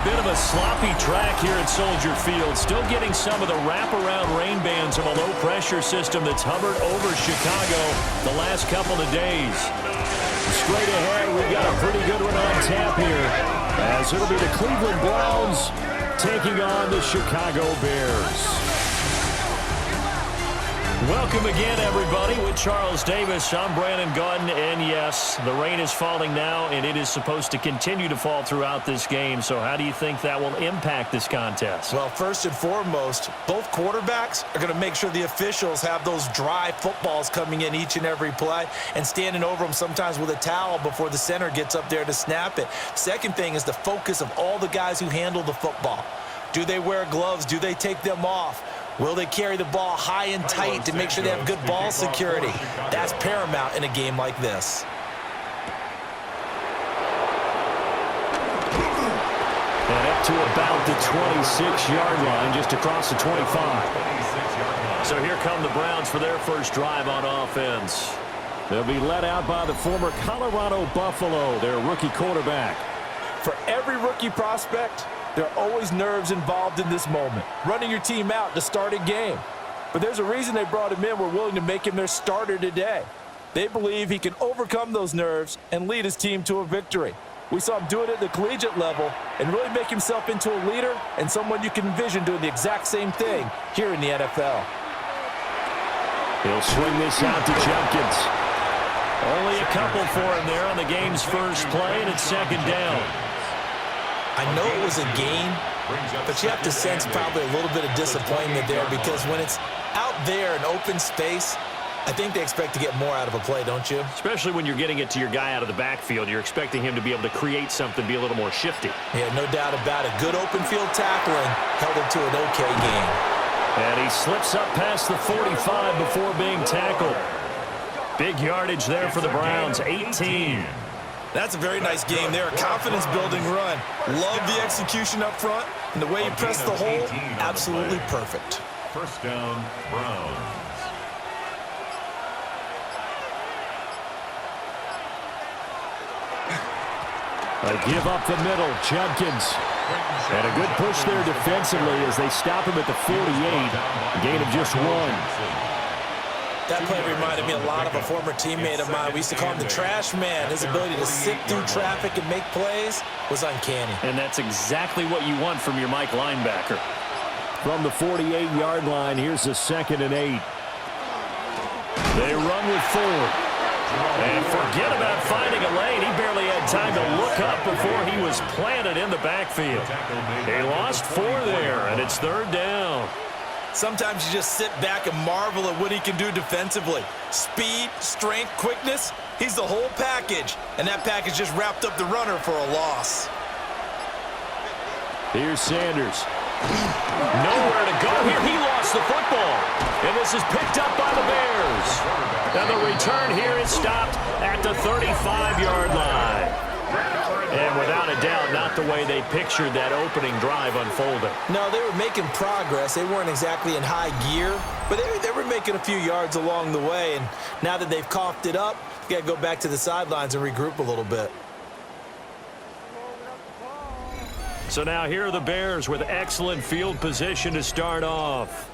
Bit of a sloppy track here at Soldier Field. Still getting some of the wraparound rain bands of a low-pressure system that's hovered over Chicago the last couple of days. Straight ahead, we've got a pretty good one on tap here, as it'll be the Cleveland Browns taking on the Chicago Bears. Welcome again, everybody, with Charles Davis. I'm Brandon Gaudin, and yes, the rain is falling now, and it is supposed to continue to fall throughout this game. So how do you think that will impact this contest? Well, first and foremost, both quarterbacks are going to make sure the officials have those dry footballs coming in each and every play and standing over them sometimes with a towel before the center gets up there to snap it. Second thing is the focus of all the guys who handle the football. Do they wear gloves? Do they take them off? Will they carry the ball high and tight to make sure they have good ball security? That's paramount in a game like this. And up to about the 26-yard line, just across the 25. So here come the Browns for their first drive on offense. They'll be led out by the former Colorado Buffalo, their rookie quarterback. For every rookie prospect, there are always nerves involved in this moment, running your team out to start a game. But there's a reason they brought him in. We're willing to make him their starter today. They believe he can overcome those nerves and lead his team to a victory. We saw him do it at the collegiate level and really make himself into a leader and someone you can envision doing the exact same thing here in the NFL. He'll swing this out to Jenkins. Only a couple for him there on the game's first play, and it's second down. I know it was a game, but you have to sense probably a little bit of disappointment there because when it's out there in open space, I think they expect to get more out of a play, don't you? Especially when you're getting it to your guy out of the backfield. You're expecting him to be able to create something, be a little more shifty. Yeah, no doubt about it. Good open field tackling held him to an okay game. And he slips up past the 45 before being tackled. Big yardage there for the Browns, 18. That's a very nice game there. A confidence-building run. Love the execution up front. And the way he pressed the hole, absolutely perfect. First down, Browns. They give up the middle. Jenkins. And a good push there defensively as they stop him at the 48. A gain of just one. That play reminded me a lot of a former teammate of mine. We used to call him the trash man. His ability to sit through traffic and make plays was uncanny. And that's exactly what you want from your Mike linebacker. From the 48-yard line, here's the 2nd and 8. They run with 4. And forget about finding a lane. He barely had time to look up before he was planted in the backfield. He lost 4 there, and it's 3rd down. Sometimes you just sit back and marvel at what he can do defensively. Speed, strength, quickness, he's the whole package. And that package just wrapped up the runner for a loss. Here's Sanders. Nowhere to go here. He lost the football. And this is picked up by the Bears. And the return here is stopped at the 35-yard line. And without a doubt, not the way they pictured that opening drive unfolding. No, they were making progress. They weren't exactly in high gear, but they were making a few yards along the way. And now that they've coughed it up, you got to go back to the sidelines and regroup a little bit. So now here are the Bears with excellent field position to start off.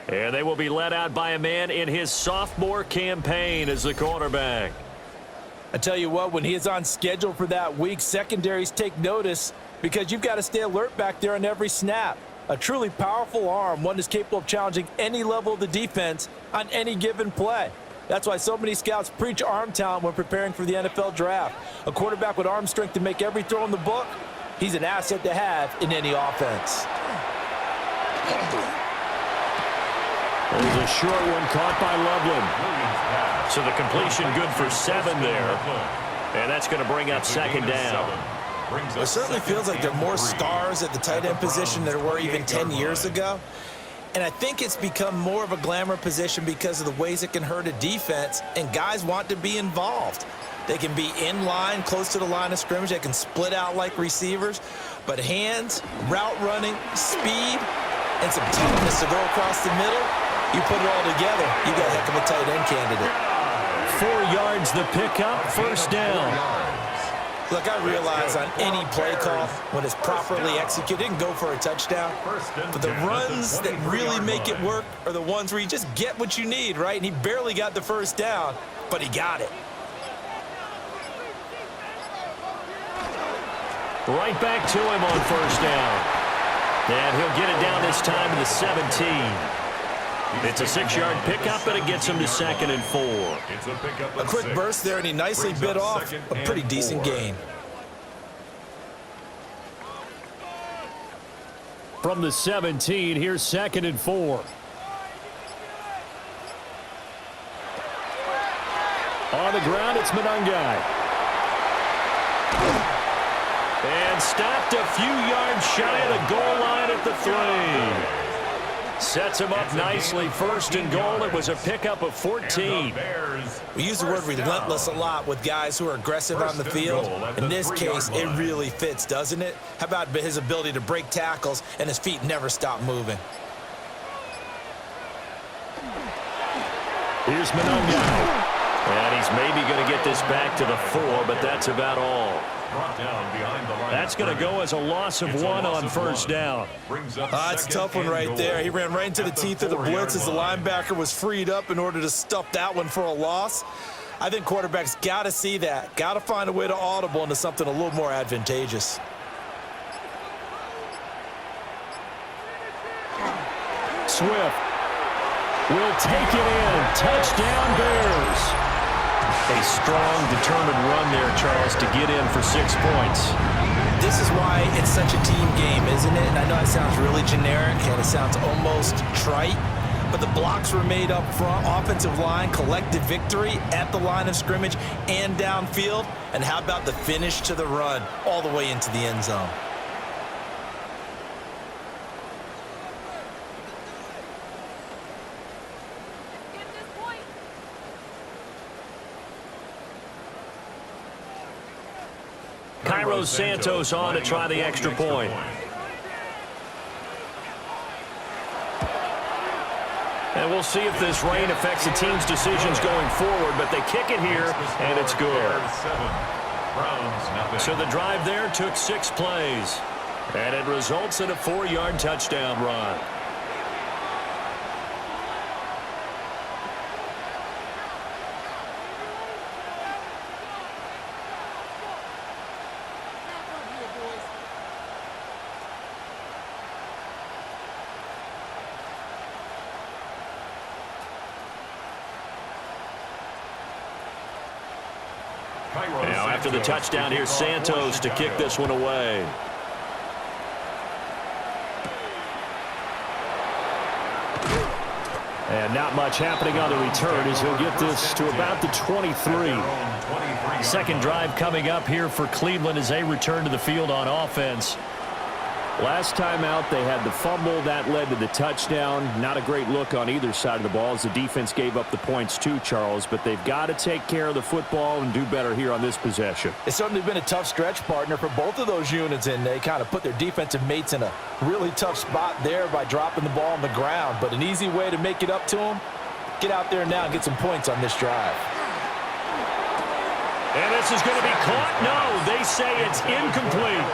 And they will be led out by a man in his sophomore campaign as the quarterback. I tell you what, when he is on schedule for that week, secondaries take notice because you've got to stay alert back there on every snap. A truly powerful arm, one that's capable of challenging any level of the defense on any given play. That's why so many scouts preach arm talent when preparing for the NFL draft. A quarterback with arm strength to make every throw in the book, he's an asset to have in any offense. There's a short one caught by Loveland. So the completion good for 7 there. And that's going to bring up 2nd down. It certainly feels like there are more stars at the tight end position than there were even 10 years ago. And I think it's become more of a glamour position because of the ways it can hurt a defense, and guys want to be involved. They can be in line, close to the line of scrimmage. They can split out like receivers. But hands, route running, speed, and some toughness to go across the middle, you put it all together, you got a heck of a tight end candidate. 4 yards the pickup, first down. Look, I realize on any play call, when it's properly executed, it can go for a touchdown. But the runs that really make it work are the ones where you just get what you need, right? And he barely got the first down, but he got it. Right back to him on first down. And he'll get it down this time to the 17. It's a 6-yard pickup, and it gets him to 2nd and 4. A quick burst there, and he nicely bit off a pretty decent gain. From the 17, here's 2nd and 4. On the ground, it's Monangai. And stopped a few yards shy of the goal line at the 3. Sets him up nicely. 1st and goal. It was a pickup of 14. We use the word relentless a lot with guys who are aggressive on the field. In this case, it really fits, doesn't it? How about his ability to break tackles and his feet never stop moving? Here's Monangai. And he's maybe going to get this back to the 4, but that's about all. That's going to go as a loss of 1 on first down. It's a tough one right there. He ran right into the teeth of the blitz as the linebacker was freed up in order to stuff that one for a loss. I think quarterbacks got to see that. Got to find a way to audible into something a little more advantageous. Swift will take it in. Touchdown, Bears. A strong, determined run there, Charles, to get in for 6 points. This is why it's such a team game, isn't it? And I know it sounds really generic and it sounds almost trite, but the blocks were made up front, offensive line, collective victory at the line of scrimmage and downfield. And how about the finish to the run all the way into the end zone? Cairo Santos on to try the extra point. And we'll see if this rain affects the team's decisions going forward, but they kick it here, and it's good. So the drive there took 6 plays, and it results in a 4-yard touchdown run. Now after the touchdown, here's Santos to kick this one away. And not much happening on the return as he'll get this to about the 23. Second drive coming up here for Cleveland as they return to the field on offense. Last time out, they had the fumble. That led to the touchdown. Not a great look on either side of the ball as the defense gave up the points too, Charles. But they've got to take care of the football and do better here on this possession. It's certainly been a tough stretch, partner, for both of those units, and they kind of put their defensive mates in a really tough spot there by dropping the ball on the ground. But an easy way to make it up to them, get out there now and get some points on this drive. And this is going to be caught. No, they say it's incomplete.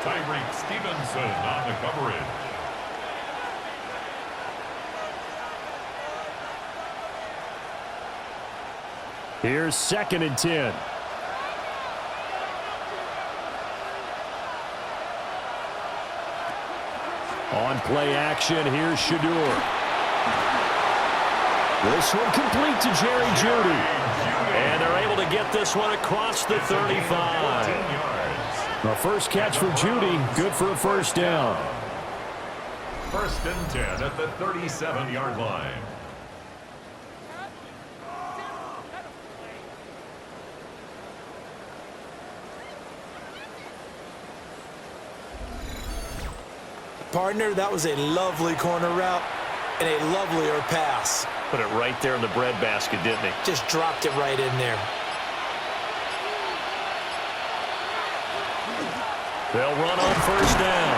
Tyreek Stevenson on the coverage. Here's 2nd and 10. On play action, here's Shadur. This one complete to Jerry Jeudy. And they're able to get this one across the 35. The first catch for Jeudy, good for a first down. 1st and 10 at the 37-yard line. Partner, that was a lovely corner route and a lovelier pass. Put it right there in the breadbasket, didn't he? Just dropped it right in there. They'll run on first down.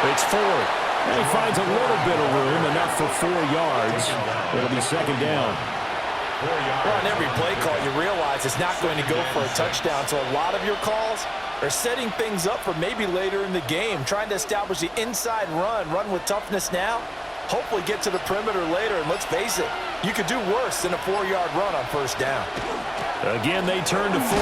It's 4th. And he finds a little bit of room, enough for 4 yards. It'll be 2nd down. Well, on every play call, you realize it's not going to go for a touchdown, so a lot of your calls are setting things up for maybe later in the game, trying to establish the inside run with toughness now, hopefully get to the perimeter later, and let's face it, you could do worse than a 4-yard run on first down. Again, they turn to 4.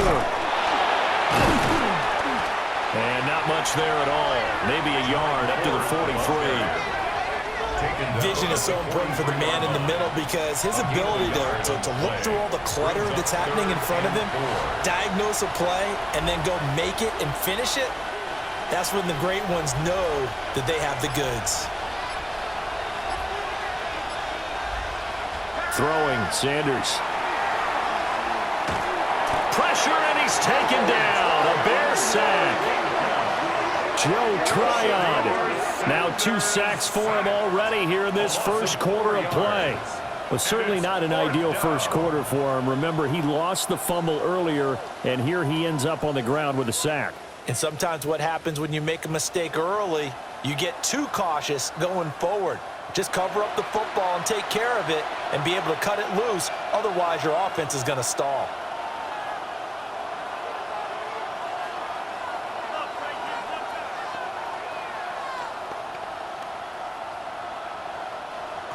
And not much there at all. Maybe a yard up to the 43. Vision is so important for the man in the middle because his ability to look through all the clutter that's happening in front of him, diagnose a play, and then go make it and finish it, that's when the great ones know that they have the goods. Throwing, Sanders. Pressure, and he's taken down. A Bear sack. Joe Tryon. Now 2 sacks for him already here in this first quarter of play. But certainly not an ideal first quarter for him. Remember, he lost the fumble earlier, and here he ends up on the ground with a sack. And sometimes what happens when you make a mistake early, you get too cautious going forward. Just cover up the football and take care of it and be able to cut it loose. Otherwise, your offense is going to stall.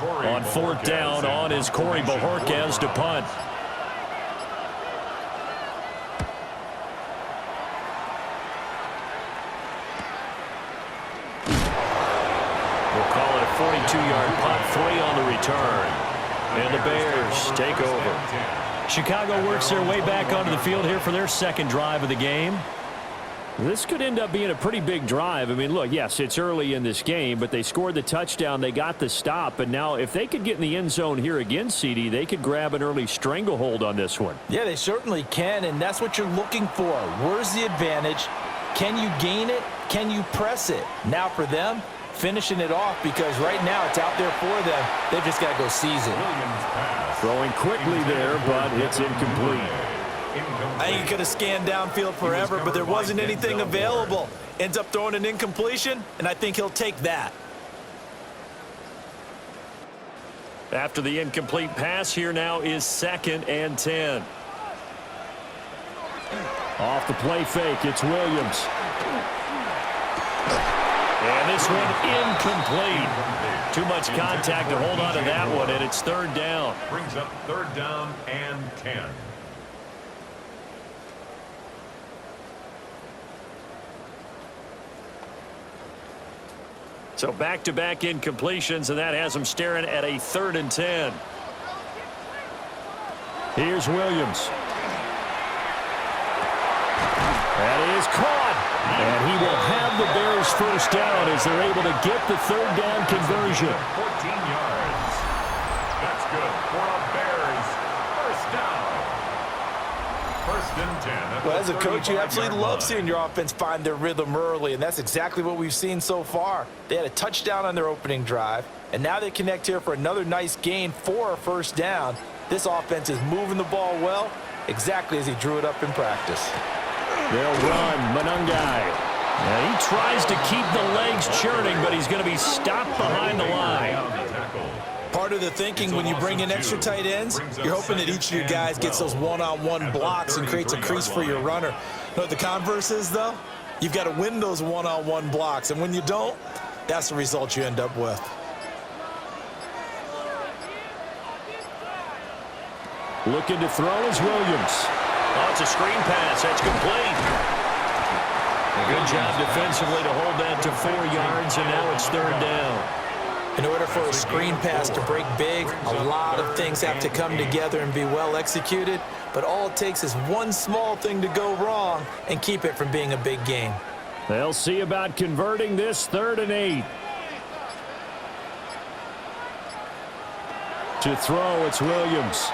On 4th down, on is Corey Bojorquez to punt. We'll call it a 42-yard punt, 3 on the return. And the Bears take over. Chicago works their way back onto the field here for their second drive of the game. This could end up being a pretty big drive. I mean, look, yes, it's early in this game, but they scored the touchdown. They got the stop. And now if they could get in the end zone here again, CD, they could grab an early stranglehold on this one. Yeah, they certainly can, and that's what you're looking for. Where's the advantage? Can you gain it? Can you press it? Now for them, finishing it off because right now it's out there for them. They've just got to go seize it. Throwing quickly there, but it's incomplete. I think he could have scanned downfield forever, but there wasn't anything available. Ends up throwing an incompletion, and I think he'll take that. After the incomplete pass, here now is 2nd and 10. Off the play fake, it's Williams. And this one incomplete. Too much contact to hold on to that one, and it's 3rd down. Brings up 3rd down and 10. So back-to-back incompletions, and that has them staring at a 3rd and 10. Here's Williams. That is caught. And he will have the Bears first down as they're able to get the 3rd down conversion. 14 yards. That's good for a Bears first down. 1st and 10. Well, as a coach, you absolutely love seeing your offense find their rhythm early, and that's exactly what we've seen so far. They had a touchdown on their opening drive, and now they connect here for another nice gain for a first down. This offense is moving the ball well, exactly as he drew it up in practice. They'll run. Manungai. And he tries to keep the legs churning, but he's going to be stopped behind the line. Part of the thinking when you bring in extra tight ends, you're hoping that each of your guys gets those one-on-one blocks and creates a crease for your runner. You know what the converse is, though? You've got to win those one-on-one blocks, and when you don't, that's the result you end up with. Looking to throw is Williams. Oh, it's a screen pass. That's complete. A good job defensively to hold that to 4 yards, and now it's 3rd down. In order for a screen pass to break big, a lot of things have to come together and be well executed, but all it takes is one small thing to go wrong and keep it from being a big game. They'll see about converting this 3rd and 8. To throw, it's Williams.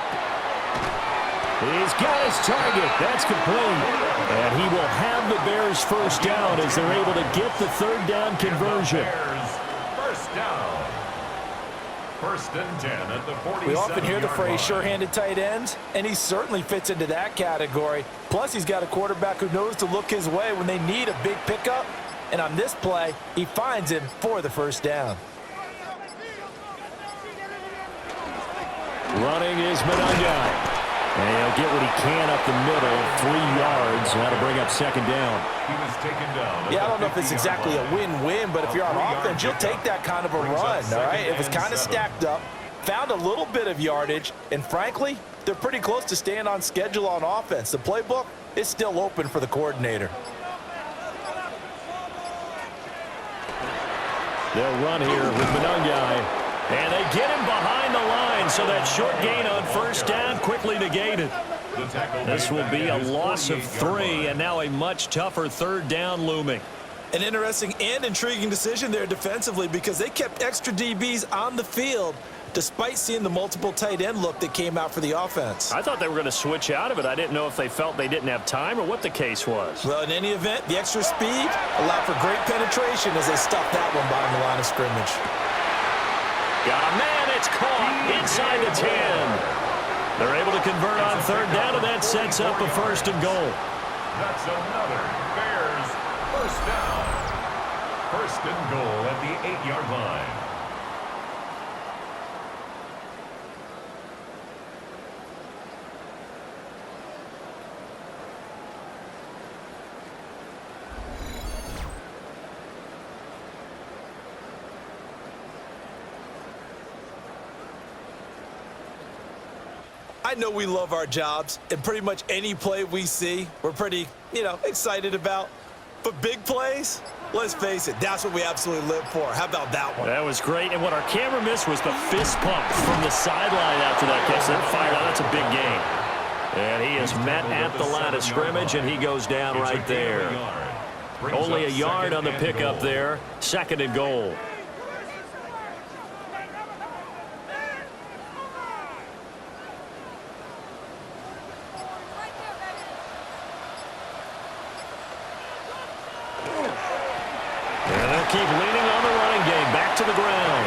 He's got his target. That's complete. And he will have the Bears first down as they're able to get the 3rd down conversion. First down. 1st and 10 at the 47. We often hear the phrase sure-handed tight ends, and he certainly fits into that category. Plus, he's got a quarterback who knows to look his way when they need a big pickup. And on this play, he finds him for the first down. Running is Madden. And he'll get what he can up the middle, 3 yards. Now to bring up second down. He was taken down. Yeah, I don't know if it's exactly a win-win, but if you're on offense, you'll take that kind of a run, all right? It was kind of stacked up, found a little bit of yardage, and frankly, they're pretty close to staying on schedule on offense. The playbook is still open for the coordinator. They'll run here with Madden. And they get him behind the line, so that short gain on first down quickly negated. This will be a loss of 3, and now a much tougher third down looming. An interesting and intriguing decision there defensively because they kept extra DBs on the field despite seeing the multiple tight end look that came out for the offense. I thought they were going to switch out of it. I didn't know if they felt they didn't have time or what the case was. Well, in any event, the extra speed allowed for great penetration as they stuffed that one behind the line of scrimmage. Got a man, it's caught inside the 10. They're able to convert on third down, and that sets up a first and goal. That's another Bears first down. First and goal at the 8-yard line. I know we love our jobs, and pretty much any play we see, we're pretty, excited about. But big plays, let's face it, that's what we absolutely live for. How about that one? That was great, and what our camera missed was the fist pump from the sideline after that catch. They're fired out. That's a big game. And he is met at the line of scrimmage, and he goes down right there. Only a yard on the pickup there. Second and goal. Keep leaning on the running game. Back to the ground.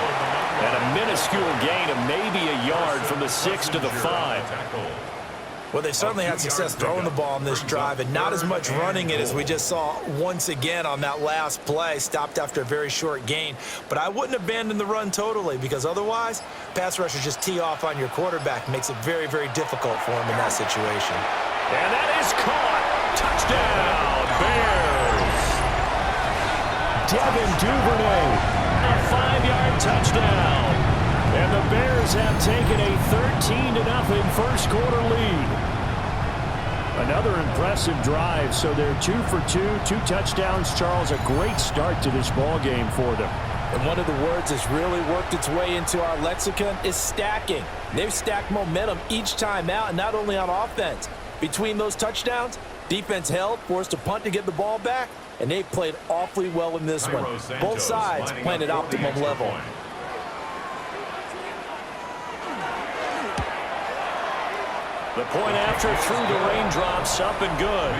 And a minuscule gain of maybe a yard from the 6 to the 5. Well, they certainly had success throwing the ball on this drive and not as much running it as we just saw once again on that last play. Stopped after a very short gain. But I wouldn't abandon the run totally because otherwise, pass rushers just tee off on your quarterback. Makes it very, very difficult for him in that situation. And that is caught. Touchdown, Bears. Devin Duvernay, a 5-yard touchdown. And the Bears have taken a 13-0 first quarter lead. Another impressive drive, so they're 2 for 2 touchdowns. Charles, a great start to this ball game for them. And one of the words that's really worked its way into our lexicon is stacking. They've stacked momentum each time out, and not only on offense. Between those touchdowns, defense held, forced a punt to get the ball back, and they played awfully well in this one. Both sides playing at optimum level. The point after through the raindrops, up and good.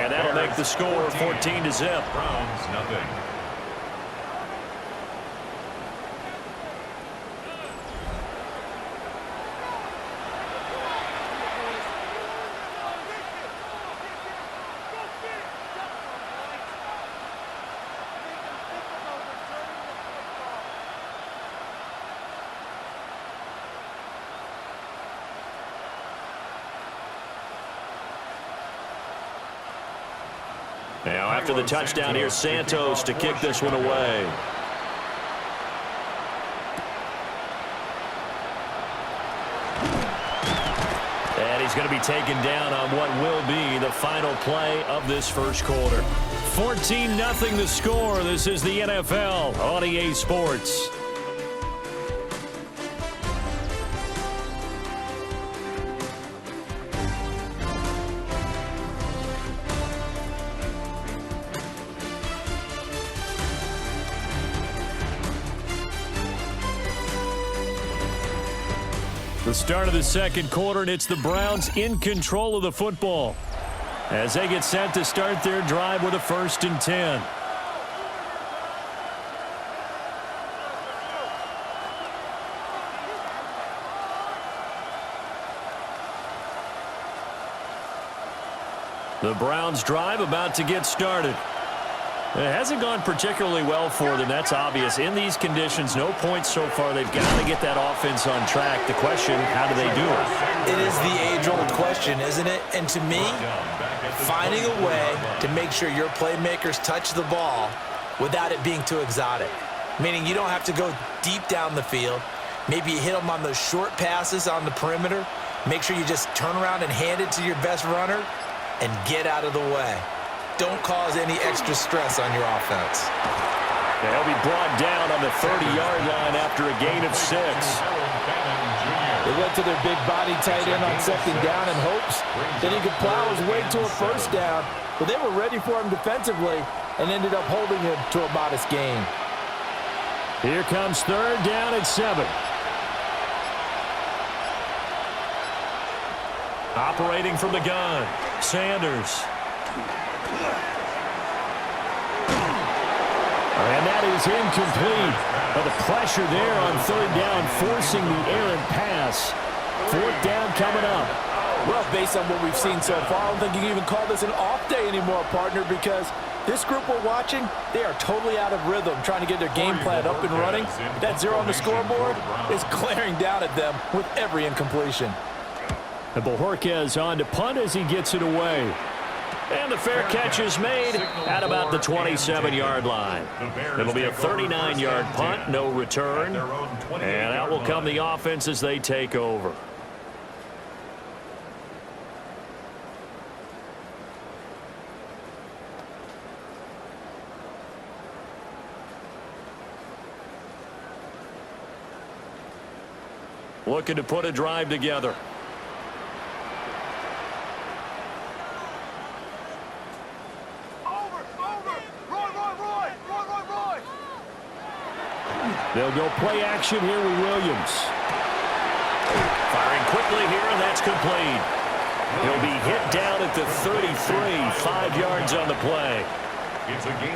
And that'll make the score 14-0. Browns, nothing. Now, after the touchdown, here's Santos to kick this one away. And he's going to be taken down on what will be the final play of this first quarter. 14-0 the score. This is the NFL on EA Sports. The start of the second quarter, and it's the Browns in control of the football as they get set to start their drive with a 1st and 10. The Browns drive about to get started. It hasn't gone particularly well for them. That's obvious. In these conditions, no points so far. They've got to get that offense on track. The question, how do they do it? It is the age-old question, isn't it? And to me, finding a way to make sure your playmakers touch the ball without it being too exotic. Meaning you don't have to go deep down the field. Maybe you hit them on those short passes on the perimeter. Make sure you just turn around and hand it to your best runner and get out of the way. Don't cause any extra stress on your offense. They'll be brought down on the 30-yard line after a gain of 6. They went to their big body tight end on second down in hopes that he could plow his way to a first down, but they were ready for him defensively and ended up holding him to a modest gain. Here comes 3rd down and 7. Operating from the gun, Sanders. And that is incomplete. But the pressure there on 3rd down, forcing the errant pass. 4th down coming up. Well, based on what we've seen so far, I don't think you can even call this an off day anymore, partner, because this group we're watching, they are totally out of rhythm, trying to get their game plan up and running. That 0 on the scoreboard is glaring down at them with every incompletion. And Bojorquez on to punt as he gets it away. And the fair catch is made at about the 27-yard line. It'll be a 39-yard punt, no return. And out will come the offense as they take over. Looking to put a drive together. They'll go play action here with Williams. Firing quickly here, and that's complete. He'll be hit down at the 33, 5 yards on the play.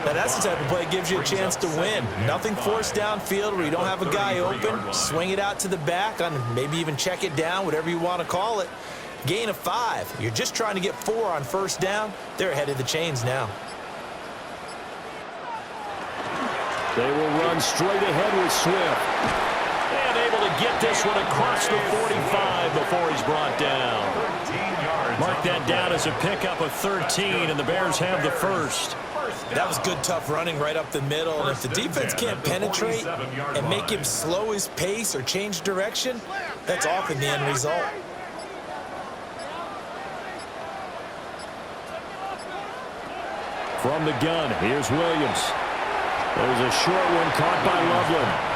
Now that's the type of play that gives you a chance to win. Nothing forced downfield where you don't have a guy open. Swing it out to the back, on maybe even check it down, whatever you want to call it. Gain of 5. You're just trying to get 4 on 1st down. They're ahead of the chains now. They will run straight ahead with Swift. And able to get this one across the 45 before he's brought down. Mark that down as a pickup of 13, and the Bears have the first. That was good, tough running right up the middle. And if the defense can't penetrate and make him slow his pace or change direction, that's often the end result. From the gun, here's Williams. There's a short one caught by Loveland.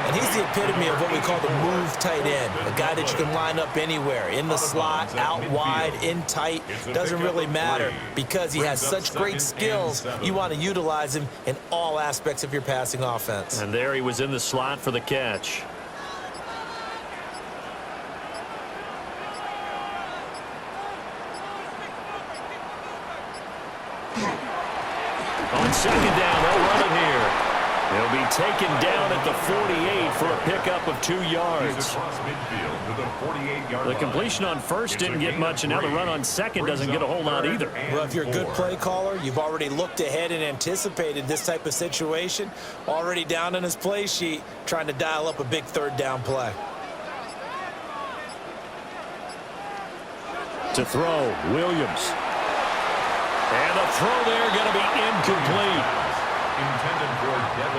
And he's the epitome of what we call the move tight end, a guy that you can line up anywhere, in the slot, out wide, in tight, doesn't really matter because he has such great skills. You want to utilize him in all aspects of your passing offense. And there he was in the slot for the catch. On 2nd down, they'll run it here. He'll be taken down at the 48 for a pickup of 2 yards. The completion on 1st didn't get much, and now the run on 2nd doesn't get a whole lot either. Well, if you're a good play caller, you've already looked ahead and anticipated this type of situation. Already down on his play sheet, trying to dial up a big 3rd down play. To throw, Williams. And the throw there going to be incomplete.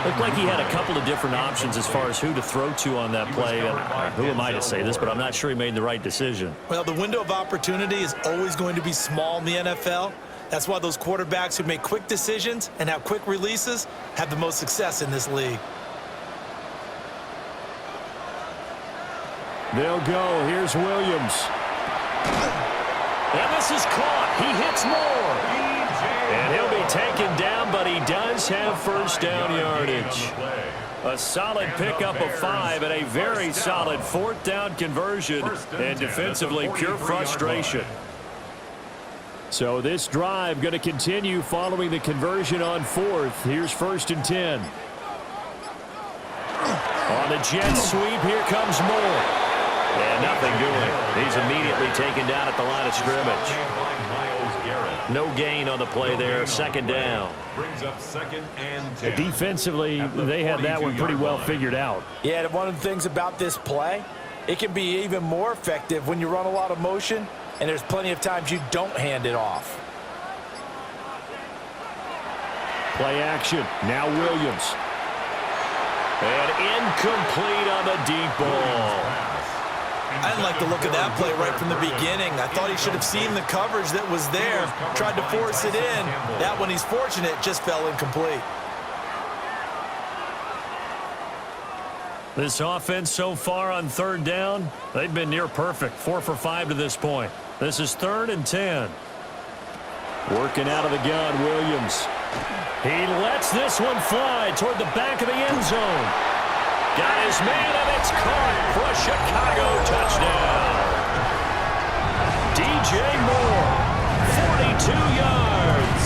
Looked like he had a couple of different options as far as who to throw to on that play. Who am I to say this, but I'm not sure he made the right decision. Well, the window of opportunity is always going to be small in the NFL. That's why those quarterbacks who make quick decisions and have quick releases have the most success in this league. They'll go. Here's Williams. And this is caught. He hits more. And he'll be taken down, but he does have 1st down yardage. A solid pickup of 5 and a very solid 4th down conversion. And defensively, pure frustration. So this drive going to continue following the conversion on 4th. Here's 1st and 10. On the jet sweep, here comes Moore. And nothing doing. He's immediately taken down at the line of scrimmage. No gain on the play there, 2nd down. brings up 2nd and 10. Defensively, they had that one pretty well figured out. Yeah, and one of the things about this play, it can be even more effective when you run a lot of motion, and there's plenty of times you don't hand it off. Play action. Now Williams. And incomplete on the deep ball. I didn't like the look of that play right from the beginning. I thought he should have seen the coverage that was there, tried to force it in. That one, he's fortunate, just fell incomplete. This offense so far on 3rd down, they've been near perfect. 4 for 5 to this point. This is 3rd and 10. Working out of the gun, Williams. He lets this one fly toward the back of the end zone. Got his man, and it's caught for a Chicago touchdown. DJ Moore, 42 yards.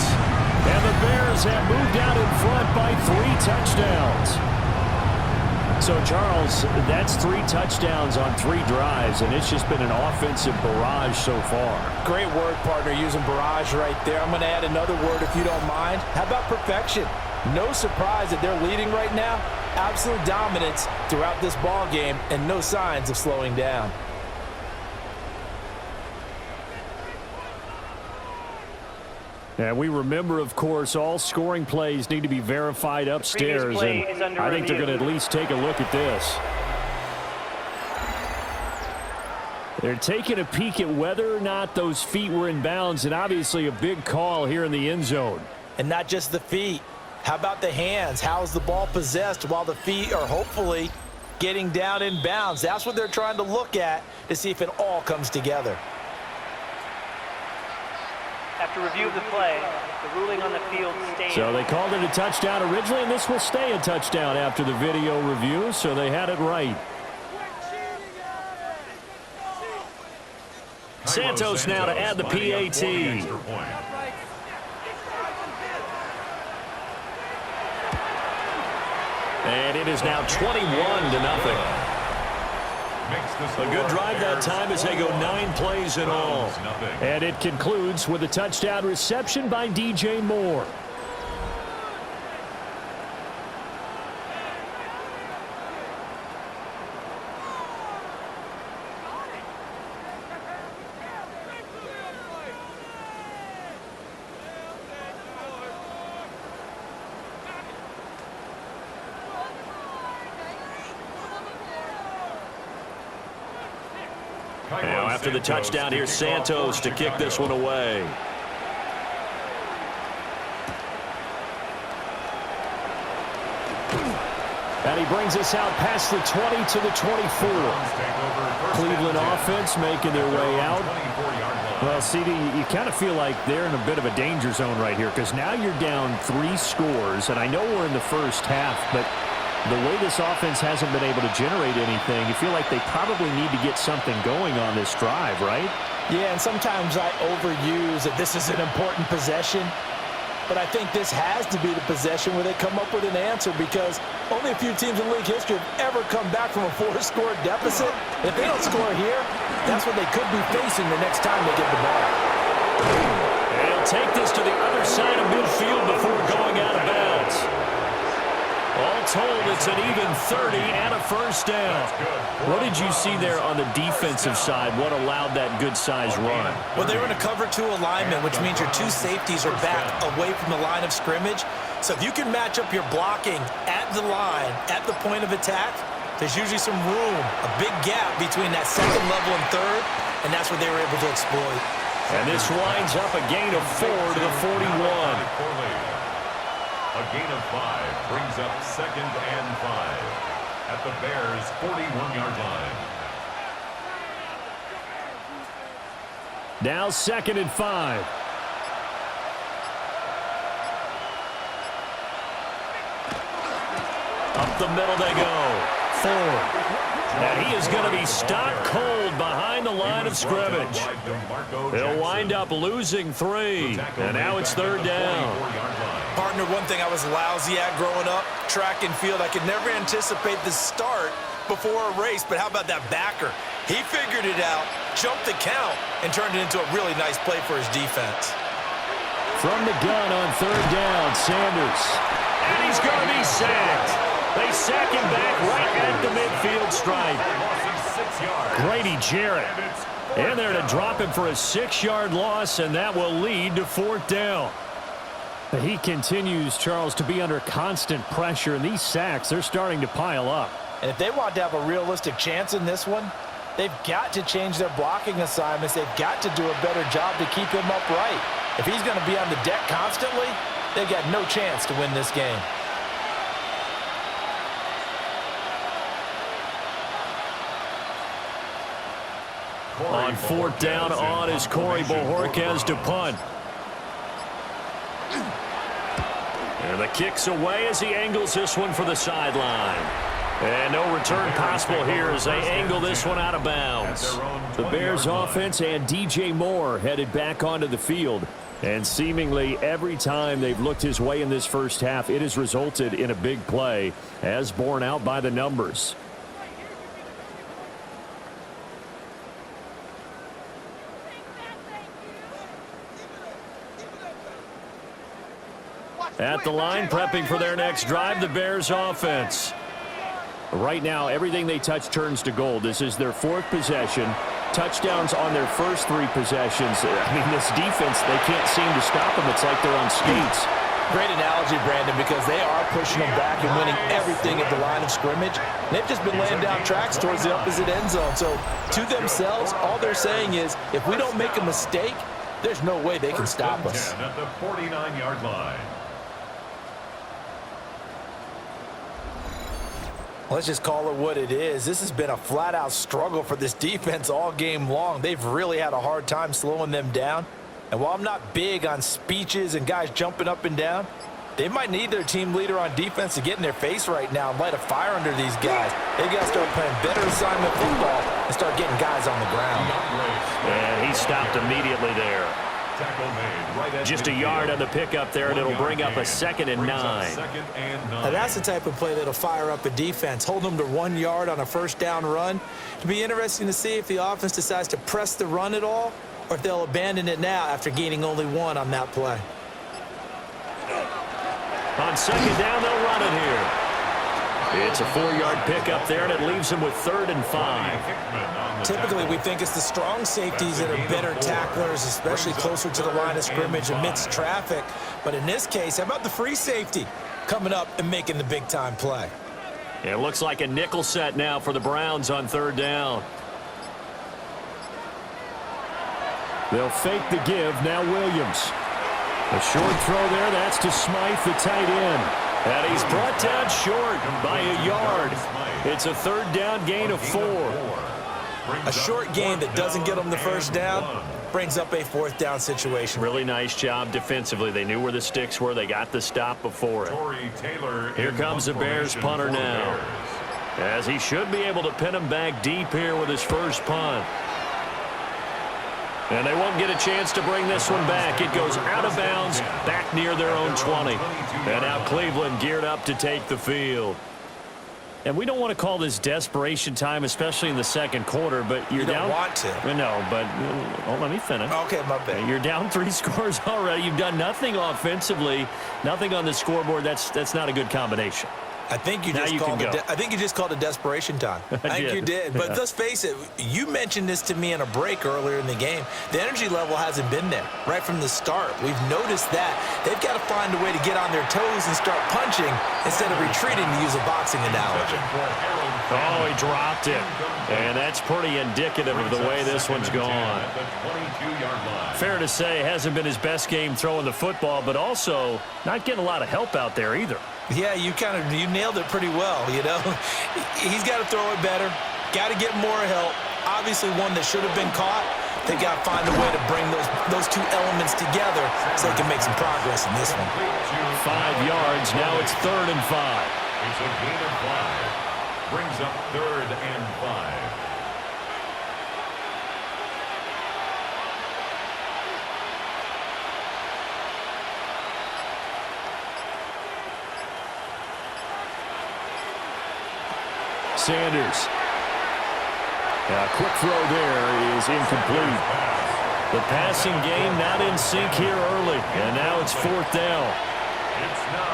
And the Bears have moved out in front by 3 touchdowns. So, Charles, that's 3 touchdowns on 3 drives, and it's just been an offensive barrage so far. Great word, partner, using barrage right there. I'm going to add another word if you don't mind. How about perfection? No surprise that they're leading right now. Absolute dominance throughout this ball game and no signs of slowing down. And we remember, of course, all scoring plays need to be verified upstairs, and I think they're going to at least take a look at this. They're taking a peek at whether or not those feet were in bounds, and obviously a big call here in the end zone. And not just the feet. How about the hands? How is the ball possessed while the feet are hopefully getting down in bounds? That's what they're trying to look at to see if it all comes together. After review of the play, the ruling on the field stands. So they called it a touchdown originally, and this will stay a touchdown after the video review, so they had it right. Santos now to add the PAT. And it is now 21-0. A good drive that time as they go 9 plays in all. And it concludes with a touchdown reception by DJ Moore. Now after the touchdown, here's Santos to kick this one away. And he brings us out past the 20 to the 24. Cleveland offense making their way out. Well, CD, you kind of feel like they're in a bit of a danger zone right here because now you're down 3 scores, and I know we're in the first half, but the way this offense hasn't been able to generate anything, you feel like they probably need to get something going on this drive, right? Yeah, and sometimes I overuse that this is an important possession, but I think this has to be the possession where they come up with an answer because only a few teams in league history have ever come back from a 4-score deficit. If they don't score here, that's what they could be facing the next time they get the ball. And he'll take this to the other side of midfield before going out of bounds. All told, it's an even 30 and a first down. What did you see there on the defensive side? What allowed that good-sized run? Well, they were in a cover 2 alignment, which means your 2 safeties are back away from the line of scrimmage. So if you can match up your blocking at the line, at the point of attack, there's usually some room, a big gap between that second level and third, and that's what they were able to exploit. And this winds up a gain of 4 to the 41. A gain of 5 brings up 2nd and 5 at the Bears' 41-yard line. Now 2nd and 5. Up the middle they go. Ford. And he is going to be stopped cold behind the line of scrimmage. They'll wind up losing 3. And now it's 3rd down. Partner, one thing I was lousy at growing up, track and field, I could never anticipate the start before a race, but how about that backer? He figured it out, jumped the count, and turned it into a really nice play for his defense. From the gun on third down, Sanders. And he's going to be sacked. They sack him back right at the midfield stripe. Grady Jarrett in there to drop him for a 6-yard loss, and that will lead to fourth down. He continues, Charles, to be under constant pressure, and these sacks, they're starting to pile up. And if they want to have a realistic chance in this one, they've got to change their blocking assignments. They've got to do a better job to keep him upright. If he's going to be on the deck constantly, they've got no chance to win this game. On fourth down, on is Corey Bojorquez to punt. And the kick's away as he angles this one for the sideline. And no return possible here as they angle this one out of bounds. The Bears offense and DJ Moore headed back onto the field. And seemingly every time they've looked his way in this first half, it has resulted in a big play, as borne out by the numbers. At the line, prepping for their next drive, the Bears offense. Right now, everything they touch turns to gold. This is their fourth possession. Touchdowns on their first 3 possessions. I mean, this defense, they can't seem to stop them. It's like they're on skates. Great analogy, Brandon, because they are pushing them back and winning everything at the line of scrimmage. They've just been laying down tracks towards the opposite end zone. So, to themselves, all they're saying is, if we don't make a mistake, there's no way they can stop us. At the 49-yard line. Let's just call it what it is. This has been a flat-out struggle for this defense all game long. They've really had a hard time slowing them down. And while I'm not big on speeches and guys jumping up and down, they might need their team leader on defense to get in their face right now and light a fire under these guys. They got to start playing better assignment football and start getting guys on the ground. And he stopped immediately there. Just a yard on the pickup there, and it'll bring up a 2nd and 9. Now that's the type of play that'll fire up a defense. Hold them to 1 yard on a first down run. It'll be interesting to see if the offense decides to press the run at all, or if they'll abandon it now after gaining only 1 on that play. On 2nd down, they'll run it here. It's a 4-yard pickup there, and it leaves them with 3rd and 5. Typically, we think it's the strong safeties that are better tacklers, especially closer to the line of scrimmage amidst traffic. But in this case, how about the free safety coming up and making the big-time play? It looks like a nickel set now for the Browns on 3rd down. They'll fake the give. Now Williams. A short throw there. That's to Smythe, the tight end. And he's brought down short by a yard. It's a 3rd down gain of 4. A short gain that doesn't get them the first down brings up a 4th down situation. Really nice job defensively. They knew where the sticks were. They got the stop before it. Here comes the Bears punter now, as he should be able to pin him back deep here with his first punt. And they won't get a chance to bring this one back. It goes out of bounds, back near their own 20. And now Cleveland geared up to take the field. And we don't want to call this desperation time, especially in the second quarter, but you're down. You don't want to. No, but let me finish. Okay, my bad. You're down 3 scores already. You've done nothing offensively, nothing on the scoreboard. That's not a good combination. I think you just called it desperation time. I think you did. But let's face it, you mentioned this to me in a break earlier in the game. The energy level hasn't been there right from the start. We've noticed that. They've got to find a way to get on their toes and start punching instead of retreating, to use a boxing analogy. Oh, he dropped it. And that's pretty indicative of the way this one's gone. Fair to say, hasn't been his best game throwing the football, but also not getting a lot of help out there either. Yeah, you nailed it pretty well, you know. He's got to throw it better, got to get more help. Obviously one that should have been caught. They got to find a way to bring those 2 elements together so they can make some progress in this one. 5 yards, now it's 3rd and 5. It's a gain of 5. Brings up 3rd and 5. Sanders. A quick throw there is incomplete. The passing game not in sync here early, and now it's 4th down.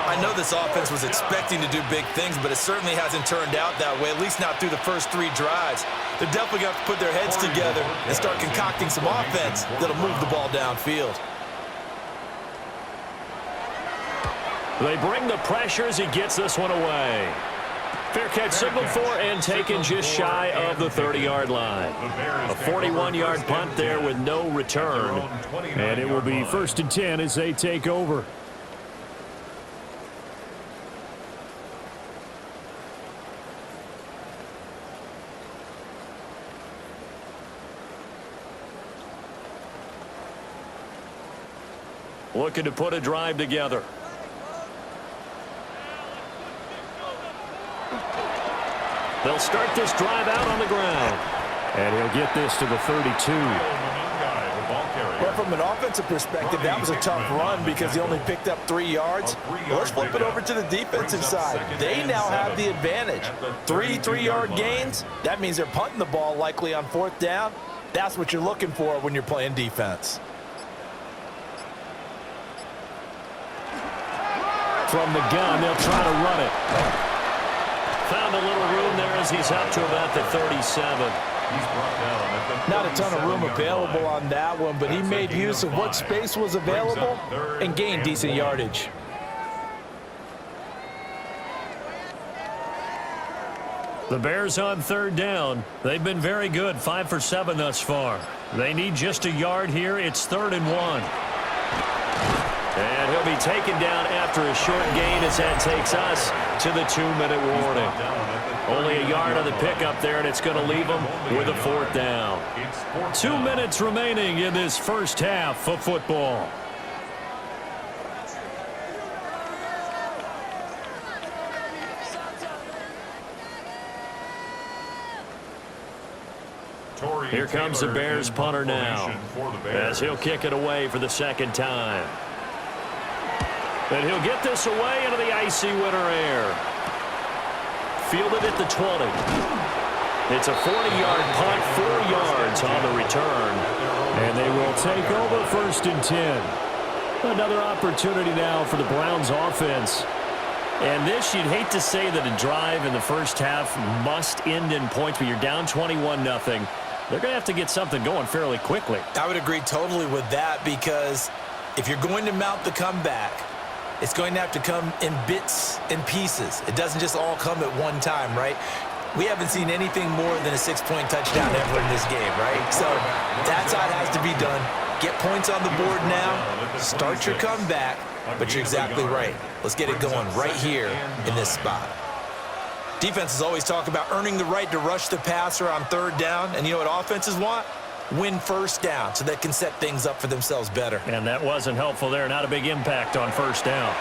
I know this offense was expecting to do big things, but it certainly hasn't turned out that way, at least not through the first 3 drives. They're definitely going to have to put their heads together and start concocting some offense that'll move the ball downfield. They bring the pressure as he gets this one away. Fair catch signaled for and taken just shy of the 30-yard line. A 41-yard punt there with no return. And it will be 1st and 10 as they take over. Looking to put a drive together. They'll start this drive out on the ground. And he'll get this to the 32. Well, from an offensive perspective, that was a tough run because he only picked up 3 yards. Well, let's flip it over to the defensive side. They now have the advantage. 3 3-yard gains. That means they're punting the ball likely on 4th down. That's what you're looking for when you're playing defense. From the gun, they'll try to run it. Found a little room there as he's up to about the 37. Not a ton of room available on that one, but he made use of what space was available and gained decent yardage. The Bears on 3rd down. They've been very good, 5 for 7 thus far. They need just a yard here. It's 3rd and 1. And he'll be taken down after a short gain as that takes us to the 2-minute warning. Only a yard on the pickup there, and it's going to leave them with a 4th down. 2 minutes remaining in this first half of football. Here comes the Bears punter now as he'll kick it away for the 2nd time. And he'll get this away into the icy winter air. Fielded at the 20. It's a 40-yard punt, 4 yards on the return. And they will take over 1st and 10. Another opportunity now for the Browns offense. And this, you'd hate to say that a drive in the first half must end in points, but you're down 21-0. They're going to have to get something going fairly quickly. I would agree totally with that, because if you're going to mount the comeback, it's going to have to come in bits and pieces. It doesn't just all come at one time, right? We haven't seen anything more than a 6-point touchdown ever in this game, right? So that's how it has to be done. Get points on the board now. Start your comeback. But you're exactly right. Let's get it going right here in this spot. Defenses always talk about earning the right to rush the passer on 3rd down. And you know what offenses want? Win 1st down so they can set things up for themselves better. And that wasn't helpful there. Not a big impact on 1st down.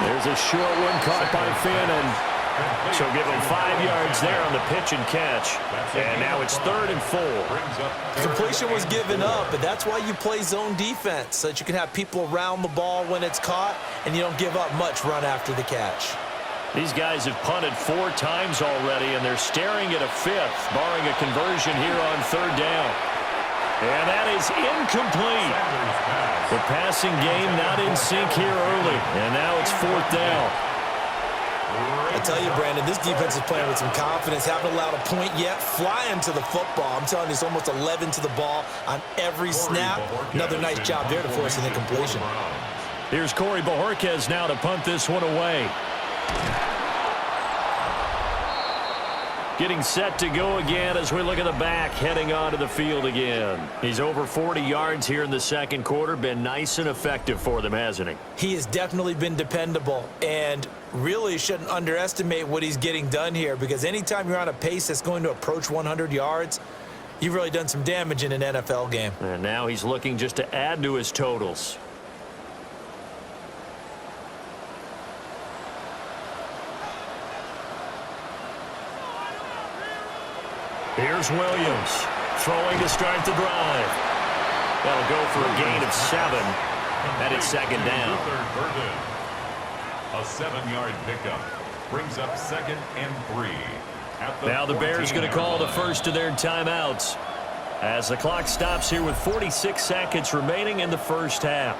There's a short one caught by Finn, and so give him 5 yards there on the pitch and catch. And now it's 3rd and 4. Completion was given up, but that's why you play zone defense, so that you can have people around the ball when it's caught, and you don't give up much run after the catch. These guys have punted 4 times already, and they're staring at a 5th, barring a conversion here on 3rd down. And that is incomplete. The passing game not in sync here early, and now it's 4th down. I tell you, Brandon, this defense is playing with some confidence. Haven't allowed a point yet. Flying to the football. I'm telling you, it's almost 11 to the ball on every snap. Another nice job there to force an incompletion. Here's Corey Bojorquez now to punt this one away. Getting set to go again as we look at the back, heading onto the field again. He's over 40 yards here in the 2nd quarter. Been nice and effective for them, hasn't he? He has definitely been dependable, and really shouldn't underestimate what he's getting done here, because anytime you're on a pace that's going to approach 100 yards, you've really done some damage in an NFL game. And now he's looking just to add to his totals. Here's Williams, throwing to start the drive. That'll go for a gain of 7, and it's 2nd down. A 7-yard pickup brings up 2nd and 3. Now the Bears going to call the first of their timeouts. as the clock stops here with 46 seconds remaining in the first half.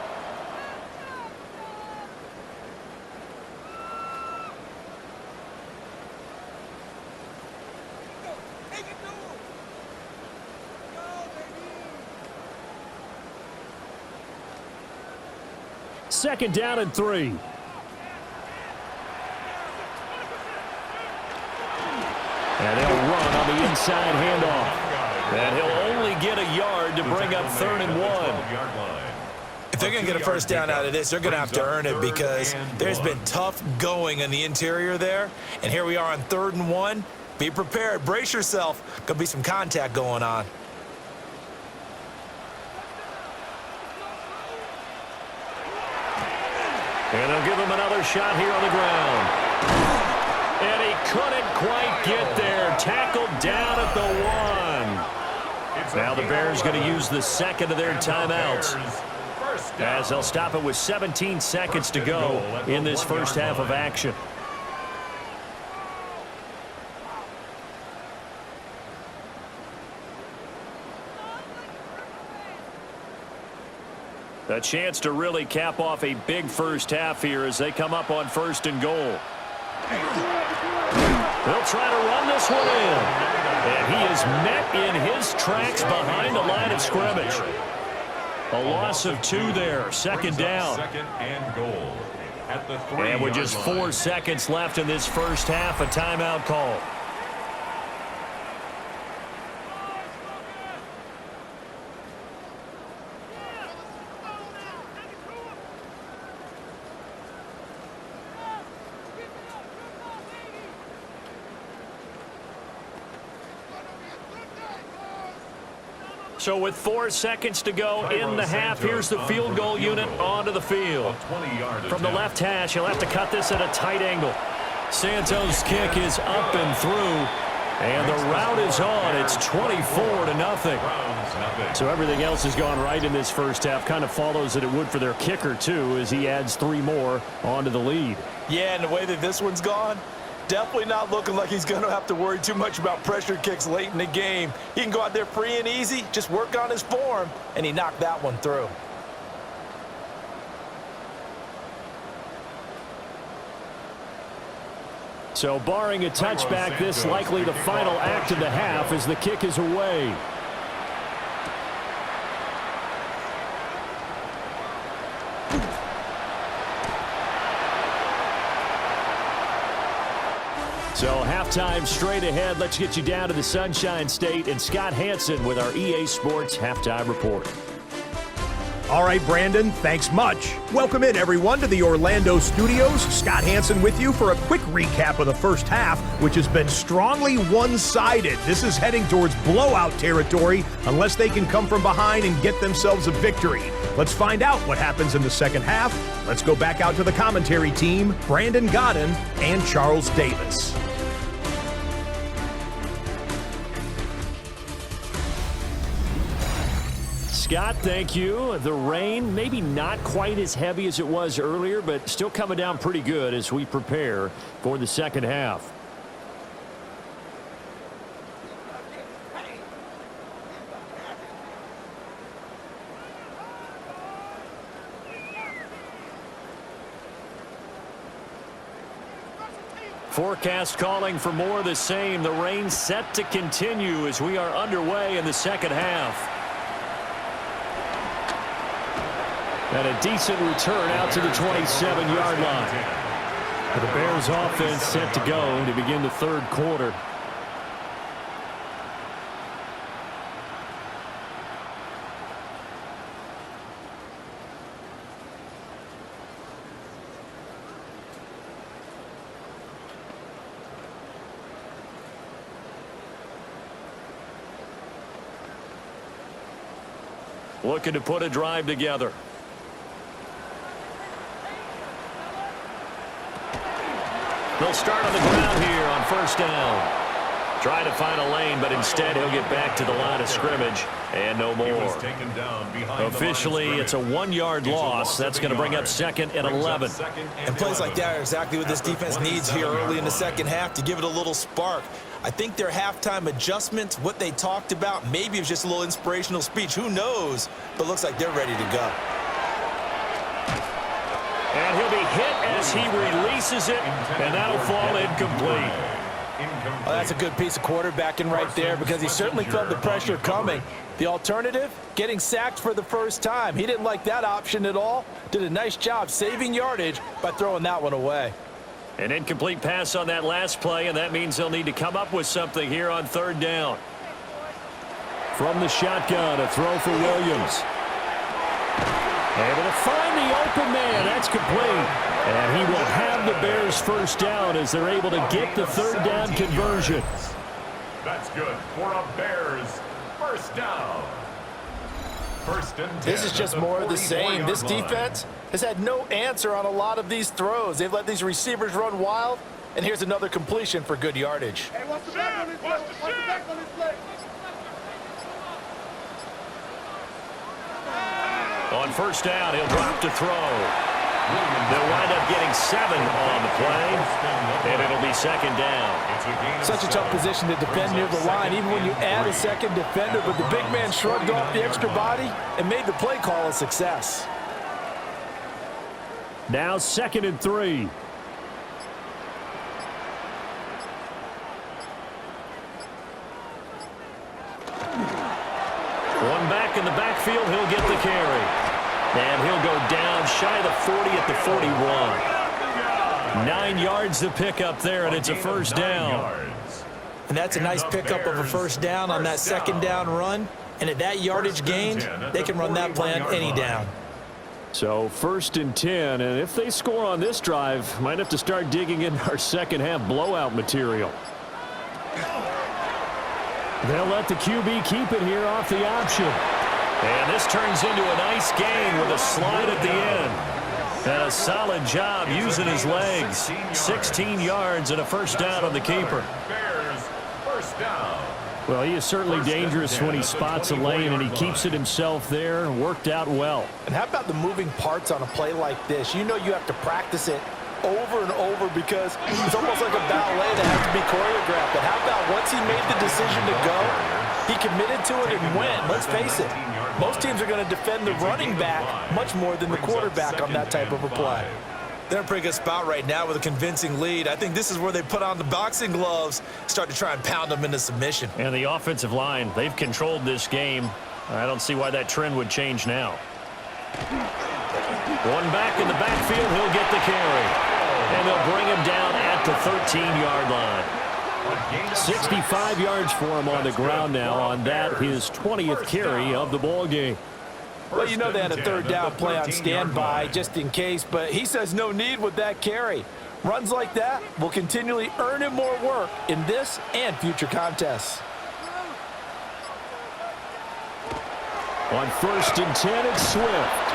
Second down and 3. And they'll run on the inside handoff. And he'll only get a yard to bring up 3rd and 1. If they're going to get a first down out of this, they're going to have to earn it because there's been tough going in the interior there. And here we are on 3rd and 1. Be prepared. Brace yourself. Going to be some contact going on. And they'll give him another shot here on the ground. And he couldn't quite get there. Tackled down at the 1. Now the Bears going to use the second of their timeouts, as they'll stop it with 17 seconds to go in this first half of action. A chance to really cap off a big first half here as they come up on 1st and goal. They'll try to run this one in. And he is met in his tracks behind the line of scrimmage. A loss of 2 there. 2nd down. Second and goal at the 3-yard And with just 4 seconds left in this first half, a timeout call. So with 4 seconds to go in the half, here's the field goal unit onto the field. From the left hash, he'll have to cut this at a tight angle. Santos' kick is up and through, and the route is on. It's 24-0. So everything else has gone right in this first half. Kind of follows that it would for their kicker, too, as he adds 3 more onto the lead. Yeah, and the way that this one's gone, definitely not looking like he's going to have to worry too much about pressure kicks late in the game. He can go out there free and easy, just work on his form, and he knocked that one through. So barring a touchback, this likely the final act of the half as the kick is away. So halftime straight ahead. Let's get you down to the Sunshine State and Scott Hansen with our EA Sports Halftime Report. All right, Brandon, thanks much. Welcome in, everyone, to the Orlando studios. Scott Hansen with you for a quick recap of the first half, which has been strongly one-sided. This is heading towards blowout territory unless they can come from behind and get themselves a victory. Let's find out what happens in the second half. Let's go back out to the commentary team, Brandon Godden and Charles Davis. Scott, thank you. The rain, maybe not quite as heavy as it was earlier, but still coming down pretty good as we prepare for the second half. Forecast calling for more of the same. The rain set to continue as we are underway in the second half. And a decent return out to the 27-yard line. The Bears offense set to go to begin the third quarter. Looking to put a drive together. They'll start on the ground here on first down. Trying to find a lane, but instead he'll get back to the line of scrimmage and no more. Officially, it's a 1-yard loss. That's going to bring up 2nd and 11. And plays like that are exactly what this defense needs here early in the second half to give it a little spark. I think their halftime adjustments, what they talked about, maybe it was just a little inspirational speech. Who knows? But looks like they're ready to go. And he'll be hit as he releases it, and that'll fall incomplete. Well, that's a good piece of quarterbacking right there because he certainly felt the pressure coming. The alternative, getting sacked for the first time. He didn't like that option at all. Did a nice job saving yardage by throwing that one away. An incomplete pass on that last play, and that means they'll need to come up with something here on third down. From the shotgun, a throw for Williams. Able to find the open man. That's complete. And he will have the Bears first down as they're able to get the third down conversion. That's good for a Bears first down. First and 10. This is just more of the same. This defense has had no answer on a lot of these throws. They've let these receivers run wild, and here's another completion for good yardage. Hey, what's the back on this play? What's the back on this play? On first down, he'll drop to throw. They'll wind up getting 7 on the play, and it'll be second down. Such a tough position to defend near the line, even when you add a second defender, but the big man shrugged off the extra body and made the play call a success. Now 2nd and 3. One back in the backfield, he'll get the carry. And he'll go down shy of the 40 at the 41. 9 yards to pick up there, and it's a first down. And that's a nice pickup of a first down on that second down run. And at that yardage gained, they can run that play on any down. So 1st and 10, and if they score on this drive, might have to start digging in our second half blowout material. They'll let the QB keep it here off the option. And this turns into a nice gain with a slide at the end. And a solid job using his legs. 16 yards and a first down on the keeper. Bears first down. Well, he is certainly dangerous when he spots a lane, and he keeps it himself there. Worked out well. And how about the moving parts on a play like this? You know you have to practice it over and over because it's almost like a ballet that has to be choreographed. But how about once he made the decision to go, he committed to it and went. Let's face it, most teams are going to defend the running back much more than the quarterback on that type of a play. They're in a pretty good spot right now with a convincing lead. I think this is where they put on the boxing gloves, start to try and pound them into submission. And the offensive line, they've controlled this game. I don't see why that trend would change now. One back in the backfield, he'll get the carry. And they'll bring him down at the 13-yard line. 65 yards for him on the ground now on that, his 20th carry of the ball game. Well, you know they had a third down play on standby just in case, but he says no need with that carry. Runs like that will continually earn him more work in this and future contests. On 1st and 10, it's Swift.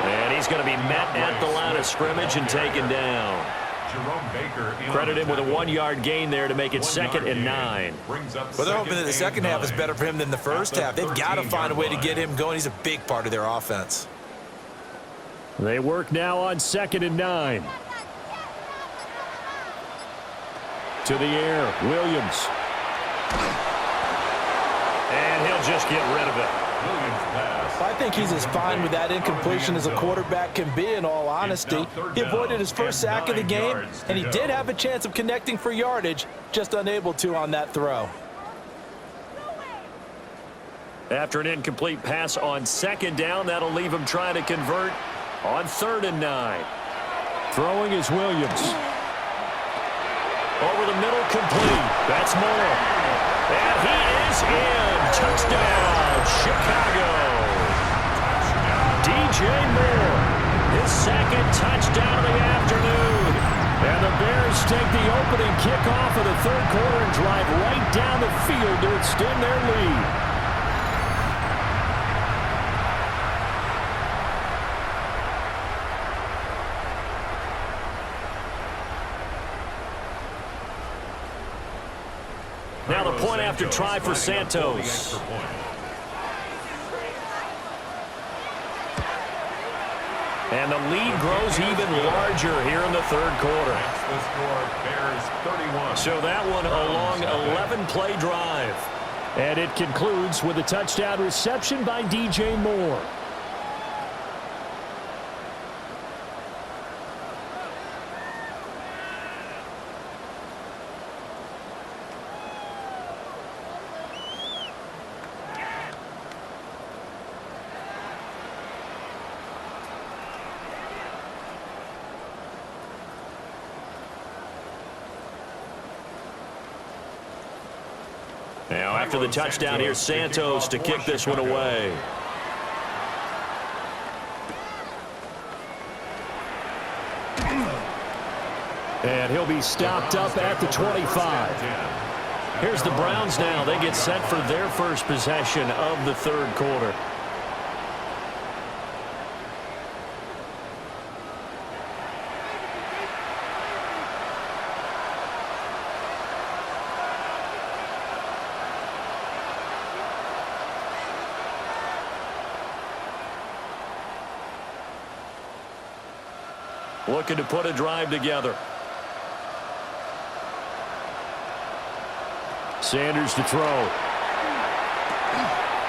And he's going to be met at the line of scrimmage and taken down. Credit him with a 1-yard gain there to make it 2nd and 9. Well, they're hoping that the second half is better for him than the first half. They've got to find a way to get him going. He's a big part of their offense. They work now on 2nd and 9. To the air, Williams. And he'll just get rid of it. I think he's as fine with that incompletion as a quarterback can be, in all honesty. He avoided his first sack of the game, and he did have a chance of connecting for yardage, just unable to on that throw. After an incomplete pass on 2nd down, that'll leave him trying to convert on 3rd and 9. Throwing is Williams. Over the middle, complete. That's Moore. And he is in. Touchdown, Chicago. DJ Moore, his 2nd touchdown of the afternoon. And the Bears take the opening kickoff of the 3rd quarter and drive right down the field to extend their lead. Now the point after try for And the lead grows even larger here in the third quarter. The score, Bears 31. So that one a long 11-play drive. And it concludes with a touchdown reception by DJ Moore. Now, after the touchdown, here's Santos to kick this one away. And he'll be stopped up at the 25. Here's the Browns now. They get set for their first possession of the third quarter. Looking to put a drive together. Sanders to throw.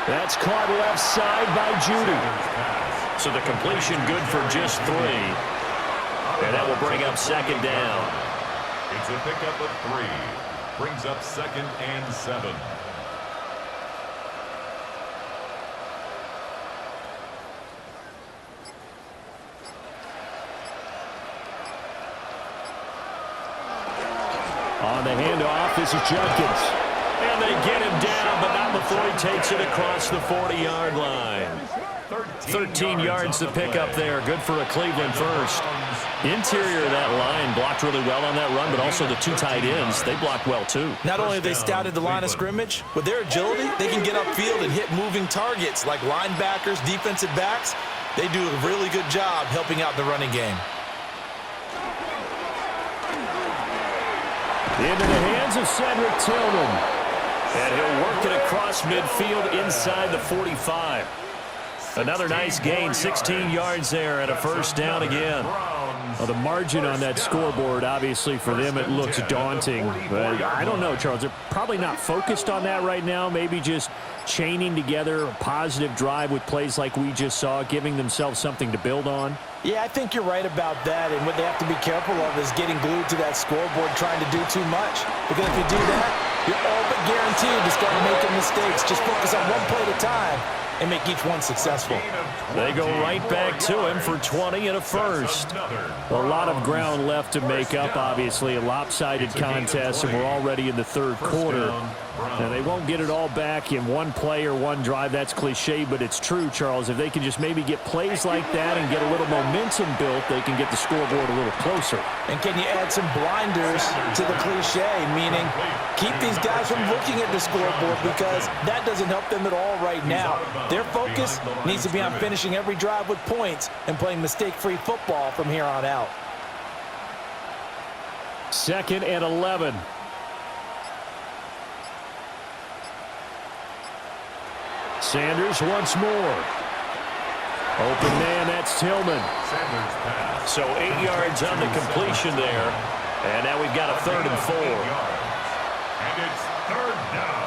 That's caught left side by Judy. So the completion good for just 3. And that will bring up second down. It's a pickup of 3. Brings up 2nd and 7. On the handoff, this is Jenkins. And they get him down, but not before he takes it across the 40-yard line. 13 yards to pick up there. Good for a Cleveland first. Interior of that line blocked really well on that run, but also the 2 tight ends, they blocked well too. Not only have they scouted the line of scrimmage, with their agility, they can get upfield and hit moving targets like linebackers, defensive backs. They do a really good job helping out the running game. Into the hands of Cedric Tillman. And he'll work it across midfield inside the 45. Another nice gain, 16 yards there and a first down again. Well, the margin on that scoreboard, obviously for them it looks daunting. But I don't know, Charles. They're probably not focused on that right now. Maybe just chaining together a positive drive with plays like we just saw, giving themselves something to build on. Yeah, I think you're right about that, and what they have to be careful of is getting glued to that scoreboard trying to do too much. Because if you do that, you're all but guaranteed to start making mistakes. Just focus on one play at a time and make each one successful. They go right back to him for 20 and a first. A lot of ground left to make up, obviously. A lopsided contest, and we're already in the third quarter. And they won't get it all back in one play or one drive. That's cliche, but it's true, Charles. If they can just maybe get plays like that and get a little momentum built, they can get the scoreboard a little closer. And can you add some blinders to the cliche, meaning keep these guys from looking at the scoreboard, because that doesn't help them at all right now. Their focus needs to be on finishing every drive with points and playing mistake-free football from here on out. 2nd and 11. Sanders once more. Open man, that's Tillman. So 8 yards on the completion there. And now we've got a 3rd and 4. And it's 3rd down.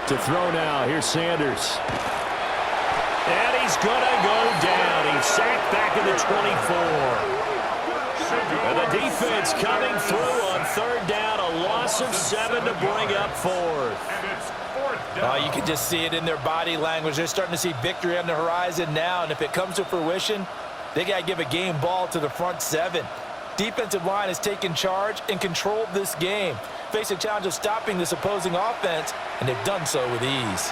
To throw now, here's Sanders. And he's going to go down. He's sacked back at the 24. And the defense coming through on 3rd down. A loss of 7 to bring up 4th. And it's 4th down. You can just see it in their body language. They're starting to see victory on the horizon now, and if it comes to fruition, they got to give a game ball to the front 7. Defensive line has taken charge and controlled this game. Face a challenge of stopping this opposing offense, and they've done so with ease.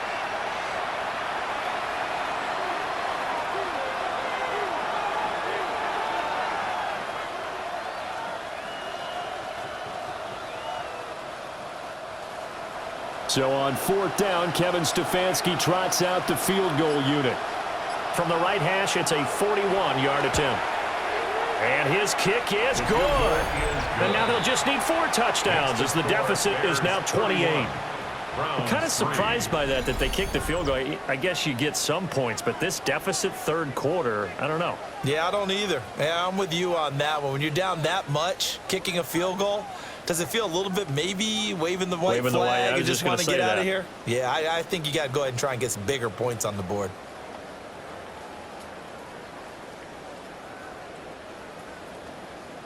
So on 4th down, Kevin Stefanski trots out the field goal unit. From the right hash, it's a 41-yard attempt. And his kick is good. And now they'll just need 4 touchdowns as the deficit is now 28. I'm kind of surprised by that they kicked the field goal. I guess you get some points, but this deficit third quarter, I don't know. Yeah, I don't either. Yeah, I'm with you on that one. When you're down that much, kicking a field goal, does it feel a little bit maybe waving the white flag? You just want to get out of here? Yeah, I think you got to go ahead and try and get some bigger points on the board.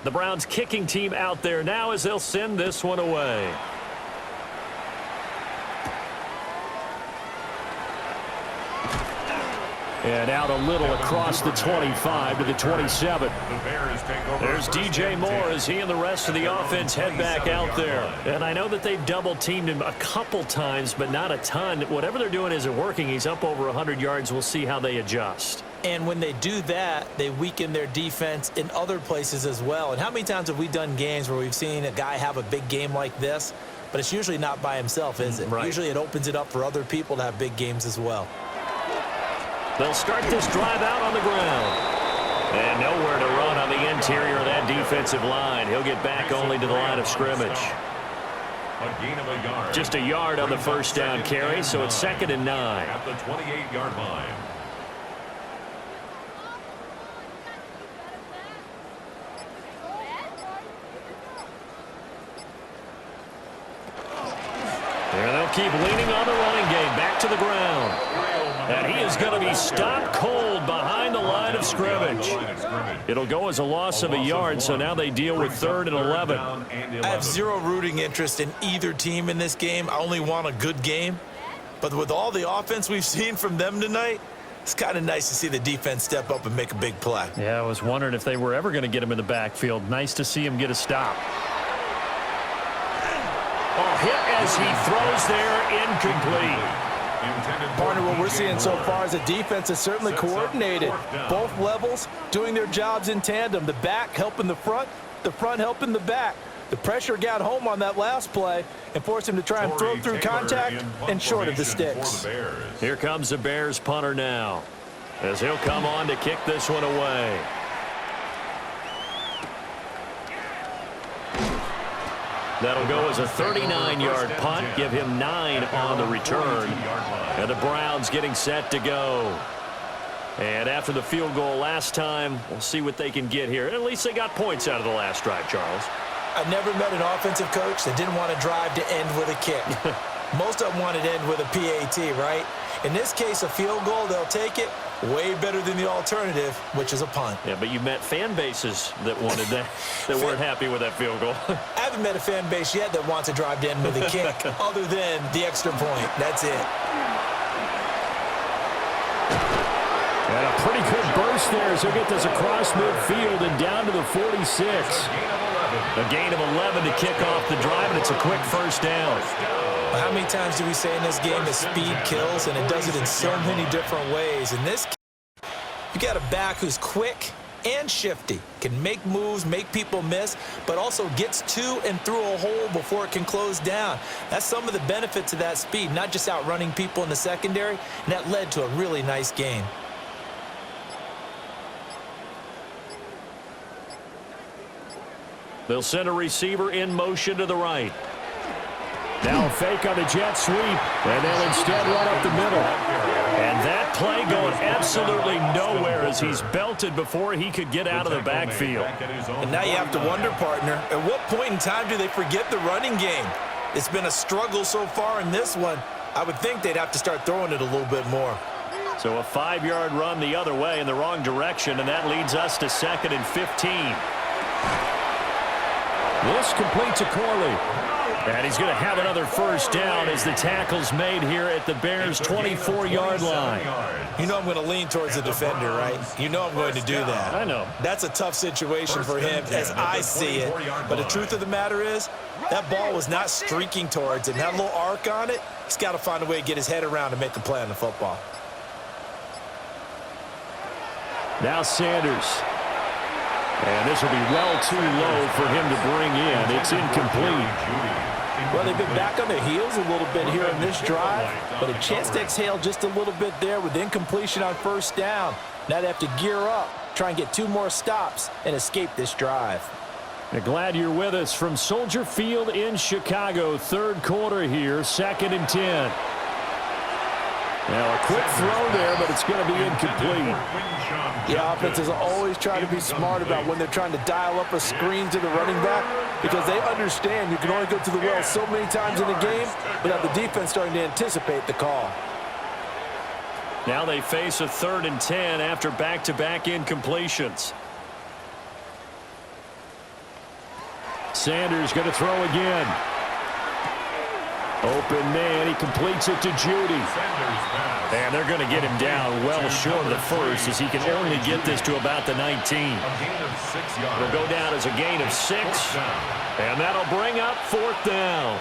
The Browns kicking team out there now as they'll send this one away. And out a little across the 25 to the 27. There's DJ Moore as he and the rest of the offense head back out there. And I know that they've double-teamed him a couple times, but not a ton. Whatever they're doing isn't working. He's up over 100 yards. We'll see how they adjust. And when they do that, they weaken their defense in other places as well. And how many times have we done games where we've seen a guy have a big game like this, but it's usually not by himself, is it? Right. Usually it opens it up for other people to have big games as well. They'll start this drive out on the ground. And nowhere to run on the interior of that defensive line. He'll get back only to the line of scrimmage. Just a yard on the first down carry, so it's 2nd and 9. At the 28-yard line. There they'll keep leaning on the running game. Back to the ground. And he is going to be stopped cold behind the line of scrimmage. It'll go as a loss of a yard, so now they deal with 3rd and 11. I have zero rooting interest in either team in this game. I only want a good game. But with all the offense we've seen from them tonight, it's kind of nice to see the defense step up and make a big play. Yeah, I was wondering if they were ever going to get him in the backfield. Nice to see him get a stop. Oh, hit as he throws there, incomplete. Partner, what we're seeing so far is the defense is certainly coordinated. Both levels doing their jobs in tandem. The back helping the front helping the back. The pressure got home on that last play and forced him to try and throw through contact and short of the sticks. Here comes the Bears punter now as he'll come on to kick this one away. That'll go as a 39-yard punt, give him 9 on the return. And the Browns getting set to go. And after the field goal last time, we'll see what they can get here. At least they got points out of the last drive, Charles. I've never met an offensive coach that didn't want to drive to end with a kick. Most of them wanted to end with a PAT, right? In this case, a field goal, they'll take it. Way better than the alternative, which is a punt. Yeah, but you met fan bases that wanted that, that weren't happy with that field goal. I haven't met a fan base yet that wants to drive to end with a kick other than the extra point. That's it. And a pretty good burst there as he'll get this across midfield and down to the 46. A gain of 11 to kick off the drive, and it's a quick first down. How many times do we say in this game that speed kills, and it does it in so many different ways? In this case, you got a back who's quick and shifty, can make moves, make people miss, but also gets to and through a hole before it can close down. That's some of the benefits of that speed, not just outrunning people in the secondary, and that led to a really nice game. They'll send a receiver in motion to the right. Now a fake on the jet sweep, and they'll instead run up the middle. And that play going absolutely nowhere as he's belted before he could get out of the backfield. And now you have to wonder, partner, at what point in time do they forget the running game? It's been a struggle so far in this one. I would think they'd have to start throwing it a little bit more. So a 5-yard run the other way in the wrong direction, and that leads us to 2nd and 15. This completes a Corley. And he's going to have another first down as the tackle's made here at the Bears' 24-yard line. You know I'm going to lean towards the defender, right? You know I'm going to do that. I know. That's a tough situation for him as I see it. But the truth of the matter is, that ball was not streaking towards him. That little arc on it, he's got to find a way to get his head around and make a play on the football. Now Sanders. And this will be well too low for him to bring in. It's incomplete. Well, they've been back on their heels a little bit here in this drive, but a chance to exhale just a little bit there with incompletion on first down. Now they have to gear up, try and get 2 more stops, and escape this drive. Glad you're with us from Soldier Field in Chicago. Third quarter here, 2nd and 10. Now a quick throw there, but it's going to be incomplete. The offenses always try to be smart about when they're trying to dial up a screen to the running back, because they understand you can only go to the well so many times in a game without the defense starting to anticipate the call. Now they face a 3rd and 10 after back-to-back incompletions. Sanders going to throw again. Open man, he completes it to Judy. And they're going to get him down well short of the first, as he can only get this to about the 19. It'll go down as a gain of 6, and that'll bring up 4th down.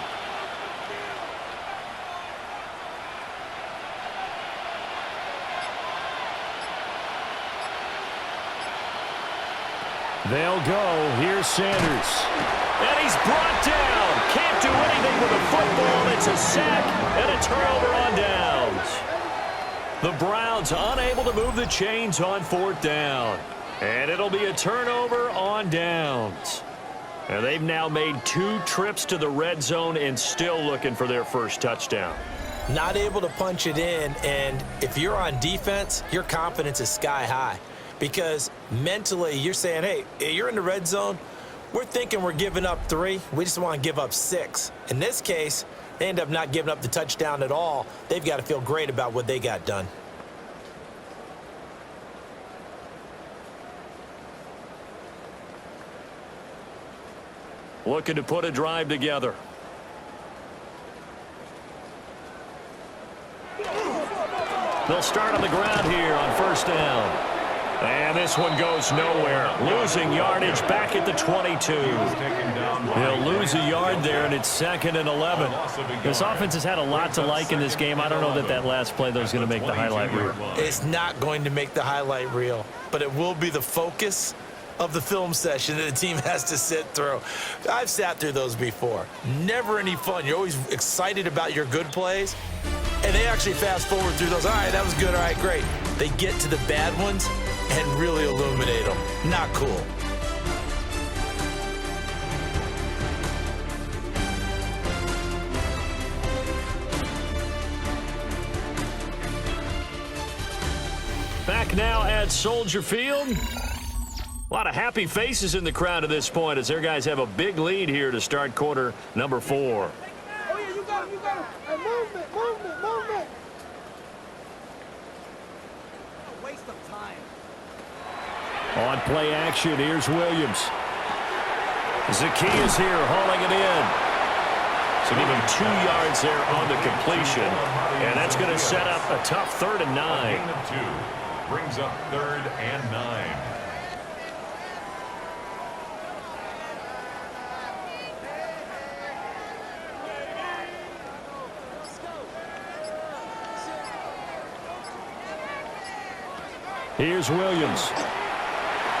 They'll go. Here's Sanders. And he's brought down. Can't do anything with the football. It's a sack and a turnover on downs. The Browns unable to move the chains on 4th down. And it'll be a turnover on downs. And they've now made 2 trips to the red zone and still looking for their first touchdown. Not able to punch it in, and if you're on defense, your confidence is sky high. Because mentally, you're saying, hey, you're in the red zone. We're thinking we're giving up 3. We just want to give up 6. In this case, they end up not giving up the touchdown at all. They've got to feel great about what they got done. Looking to put a drive together. They'll start on the ground here on 1st down. And this one goes nowhere. Losing yardage back at the 22. He'll lose a yard there, and it's 2nd and 11. This offense has had a lot to like in this game. I don't know that last play, though, is going to make the highlight reel. It's not going to make the highlight reel, but it will be the focus of the film session that the team has to sit through. I've sat through those before. Never any fun. You're always excited about your good plays, and they actually fast forward through those. All right, that was good. All right, great. They get to the bad ones and really illuminate them. Not cool. Back now at Soldier Field. A lot of happy faces in the crowd at this point as their guys have a big lead here to start quarter number 4. Oh, yeah, you got him, you got him. Hey, movement, movement, movement. Waste of time. On play action, here's Williams. Zacchaeus here hauling it in. So give him 2 yards there on the completion. And that's going to set up a tough 3rd and 9. Gain of 2 brings up 3rd and 9. Here's Williams.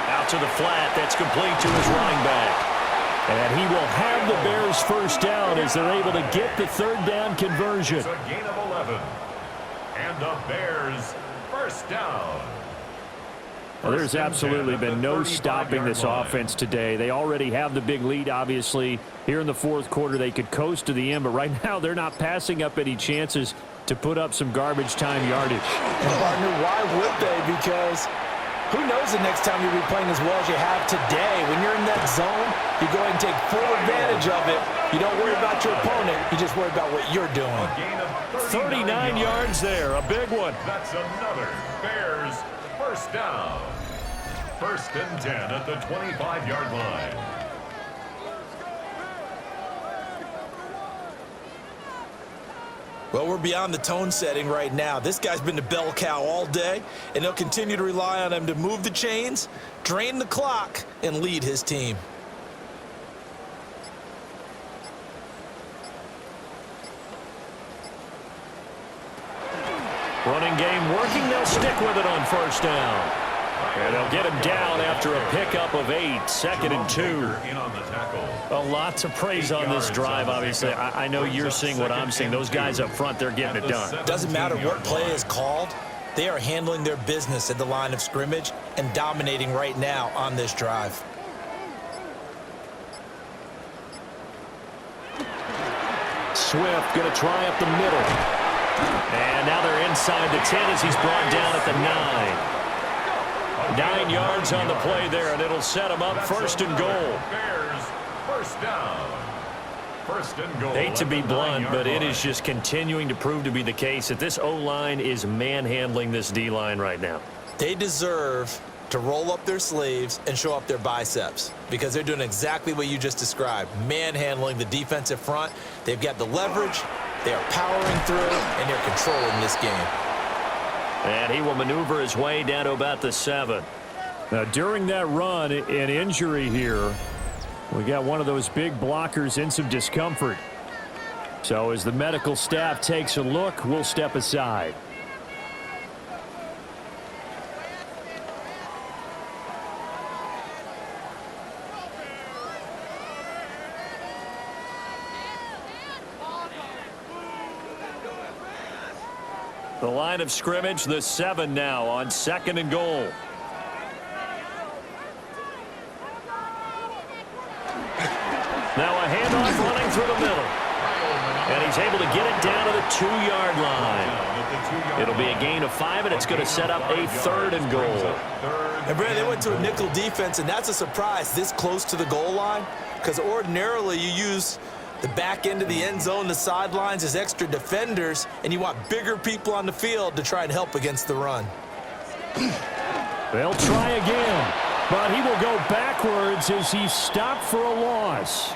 Out to the flat. That's complete to his running back. And he will have the Bears first down as they're able to get the 3rd down conversion. It's a gain of 11. And the Bears first down. Well, there's absolutely been no stopping this offense today. They already have the big lead, obviously. Here in the 4th quarter, they could coast to the end, but right now they're not passing up any chances to put up some garbage time yardage. And partner, why would they? Because who knows the next time you'll be playing as well as you have today. When you're in that zone, you go ahead and take full advantage of it. You don't worry about your opponent. You just worry about what you're doing. 39 yards there, a big one. That's another Bears first down. 1st and 10 at the 25-yard line. Well, we're beyond the tone setting right now. This guy's been the bell cow all day, and they'll continue to rely on him to move the chains, drain the clock, and lead his team. Running game working. They'll stick with it on 1st down. And they'll get him down after a pickup of 8, 2nd and 2. In on the tackle. A lot to praise on this drive, obviously. I know you're seeing what I'm seeing. Those guys up front, they're getting it done. Doesn't matter what play is called. They are handling their business at the line of scrimmage and dominating right now on this drive. Swift going to try up the middle. And now they're inside the 10 as he's brought down at the 9. 9 yards on the play there, and it'll set him up 1st and goal. Bears, first down. 1st and goal. Hate to be blunt, but it is just continuing to prove to be the case that this O-line is manhandling this D-line right now. They deserve to roll up their sleeves and show up their biceps because they're doing exactly what you just described, manhandling the defensive front. They've got the leverage, they are powering through, and they're controlling this game. And he will maneuver his way down to about the 7. Now, during that run, an injury here. We got one of those big blockers in some discomfort. So as the medical staff takes a look, we'll step aside. The line of scrimmage, the 7 now on 2nd and goal. Now a handoff running through the middle. And he's able to get it down to the 2-yard line. It'll be a gain of 5, and it's going to set up a 3rd and goal. And Brad, they went to a nickel defense, and that's a surprise this close to the goal line because ordinarily you use the back end of the end zone, the sidelines as extra defenders, and you want bigger people on the field to try and help against the run. They'll try again, but he will go backwards as he's stopped for a loss.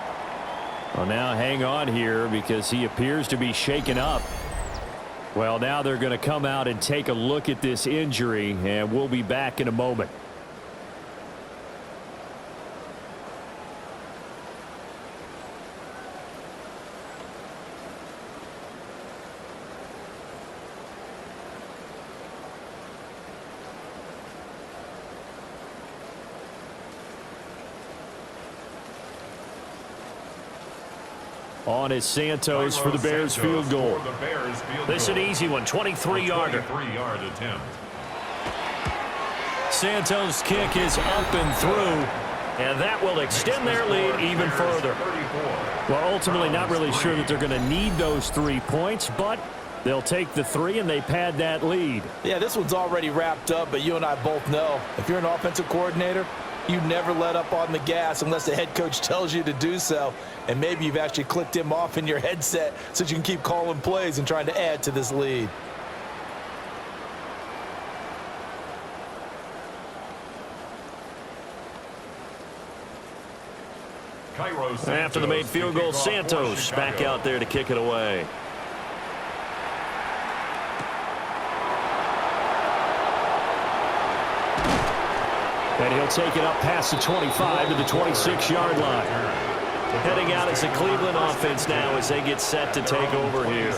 Well, now hang on here because he appears to be shaken up. Well, now they're going to come out and take a look at this injury, and we'll be back in a moment. On is Santos for the Bears field goal. This is an easy one, 23-yarder. 23-yard attempt. Santos' kick is up and through, and that will extend their lead even further. Well, ultimately not really sure that they're going to need those 3 points, but they'll take the 3 and they pad that lead. Yeah, this one's already wrapped up, but you and I both know if you're an offensive coordinator, you never let up on the gas unless the head coach tells you to do so. And maybe you've actually clicked him off in your headset so you can keep calling plays and trying to add to this lead. After the made field goal, Santos back out there to kick it away. And he'll take it up past the 25 to the 26-yard line. Heading out as the Cleveland offense now as they get set to take over here.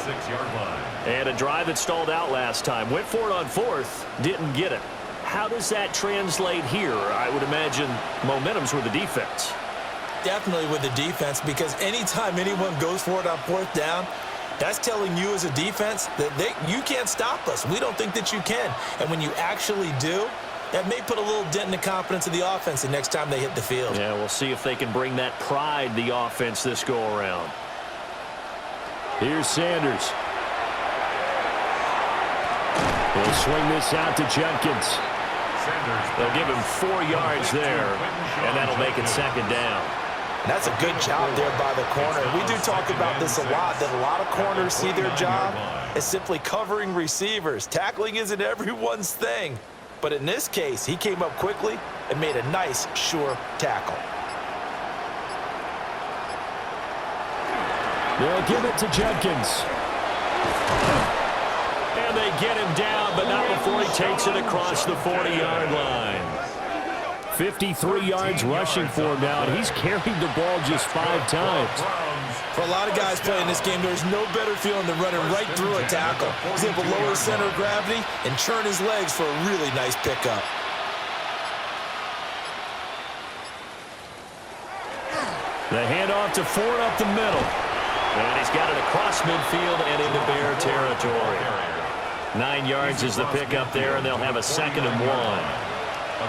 And a drive that stalled out last time. Went for it on 4th, didn't get it. How does that translate here? I would imagine momentum's with the defense. Definitely with the defense, because anytime anyone goes for it on 4th down, that's telling you as a defense that you can't stop us. We don't think that you can. And when you actually do, that may put a little dent in the confidence of the offense the next time they hit the field. Yeah, we'll see if they can bring that pride, the offense, this go-around. Here's Sanders. He'll swing this out to Jenkins. They'll give him 4 yards there, and that'll make it 2nd down. That's a good job there by the corner. We do talk about this a lot, that a lot of corners see their job as simply covering receivers. Tackling isn't everyone's thing. But in this case, he came up quickly and made a nice, sure tackle. They'll give it to Jenkins. And they get him down, but not before he takes it across the 40-yard line. 53 yards rushing for him now, and he's carried the ball just 5 times. For a lot of guys playing this game, there's no better feeling than running right through a tackle. He's able to lower his center of gravity and churn his legs for a really nice pickup. The handoff to Ford up the middle. And he's got it across midfield and into Bear territory. 9 yards is the pickup there, and they'll have a 2nd and 1.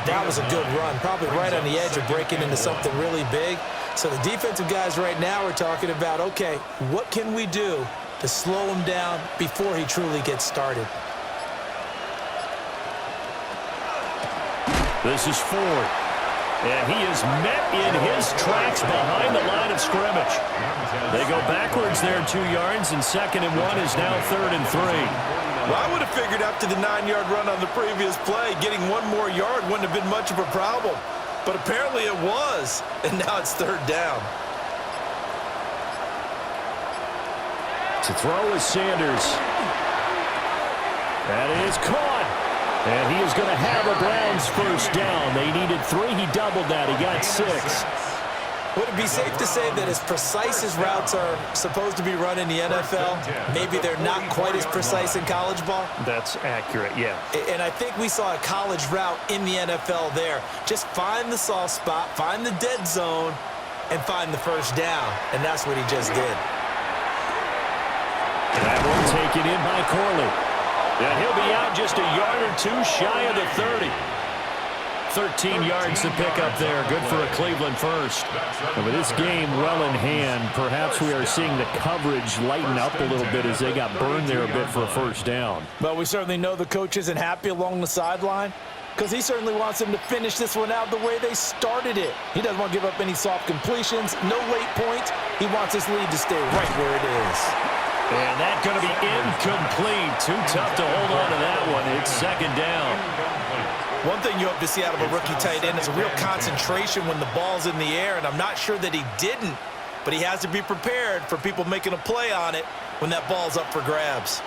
That was a good run, probably right on the edge of breaking into something really big. So the defensive guys right now are talking about, okay, what can we do to slow him down before he truly gets started? This is Ford. And he is met in his tracks behind the line of scrimmage. They go backwards there 2 yards, and 2nd and 1 is now 3rd and 3. Well, I would have figured after the 9-yard run on the previous play, getting 1 more yard wouldn't have been much of a problem. But apparently it was, and now it's 3rd down. To throw is Sanders. That is caught. And he is going to have a Browns 1st down. They needed 3. He doubled that. He got 6. Would it be safe to say that as precise as routes are supposed to be run in the NFL, maybe they're not quite as precise in college ball? That's accurate, yeah. And I think we saw a college route in the NFL there. Just find the soft spot, find the dead zone, and find the 1st down. And that's what he just did. That one taken in by Corley. Yeah, he'll be out just a yard or 2 shy of the 30. 13 yards to pick up there. Good for a Cleveland 1st. And with this game well in hand, perhaps we are seeing the coverage lighten up a little bit as they got burned there a bit for a 1st down. Well, we certainly know the coach isn't happy along the sideline because he certainly wants them to finish this one out the way they started it. He doesn't want to give up any soft completions, no late points. He wants his lead to stay right where it is. And that's going to be incomplete. Too tough to hold on to that one. It's 2nd down. One thing you hope to see out of a rookie tight end is a real concentration when the ball's in the air, and I'm not sure that he didn't, but he has to be prepared for people making a play on it when that ball's up for grabs.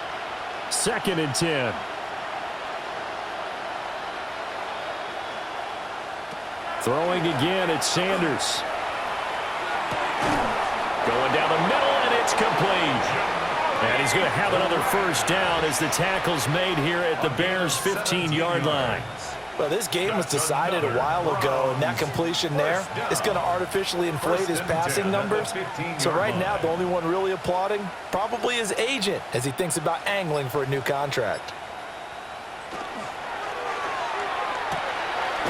2nd and 10. Throwing again, it's Sanders. Going down the middle, and it's complete. And he's going to have another 1st down as the tackle's made here at the Bears' 15-yard line. Well, this game was decided a while ago, and that completion there is going to artificially inflate his passing numbers. So right now, the only one really applauding probably his agent as he thinks about angling for a new contract.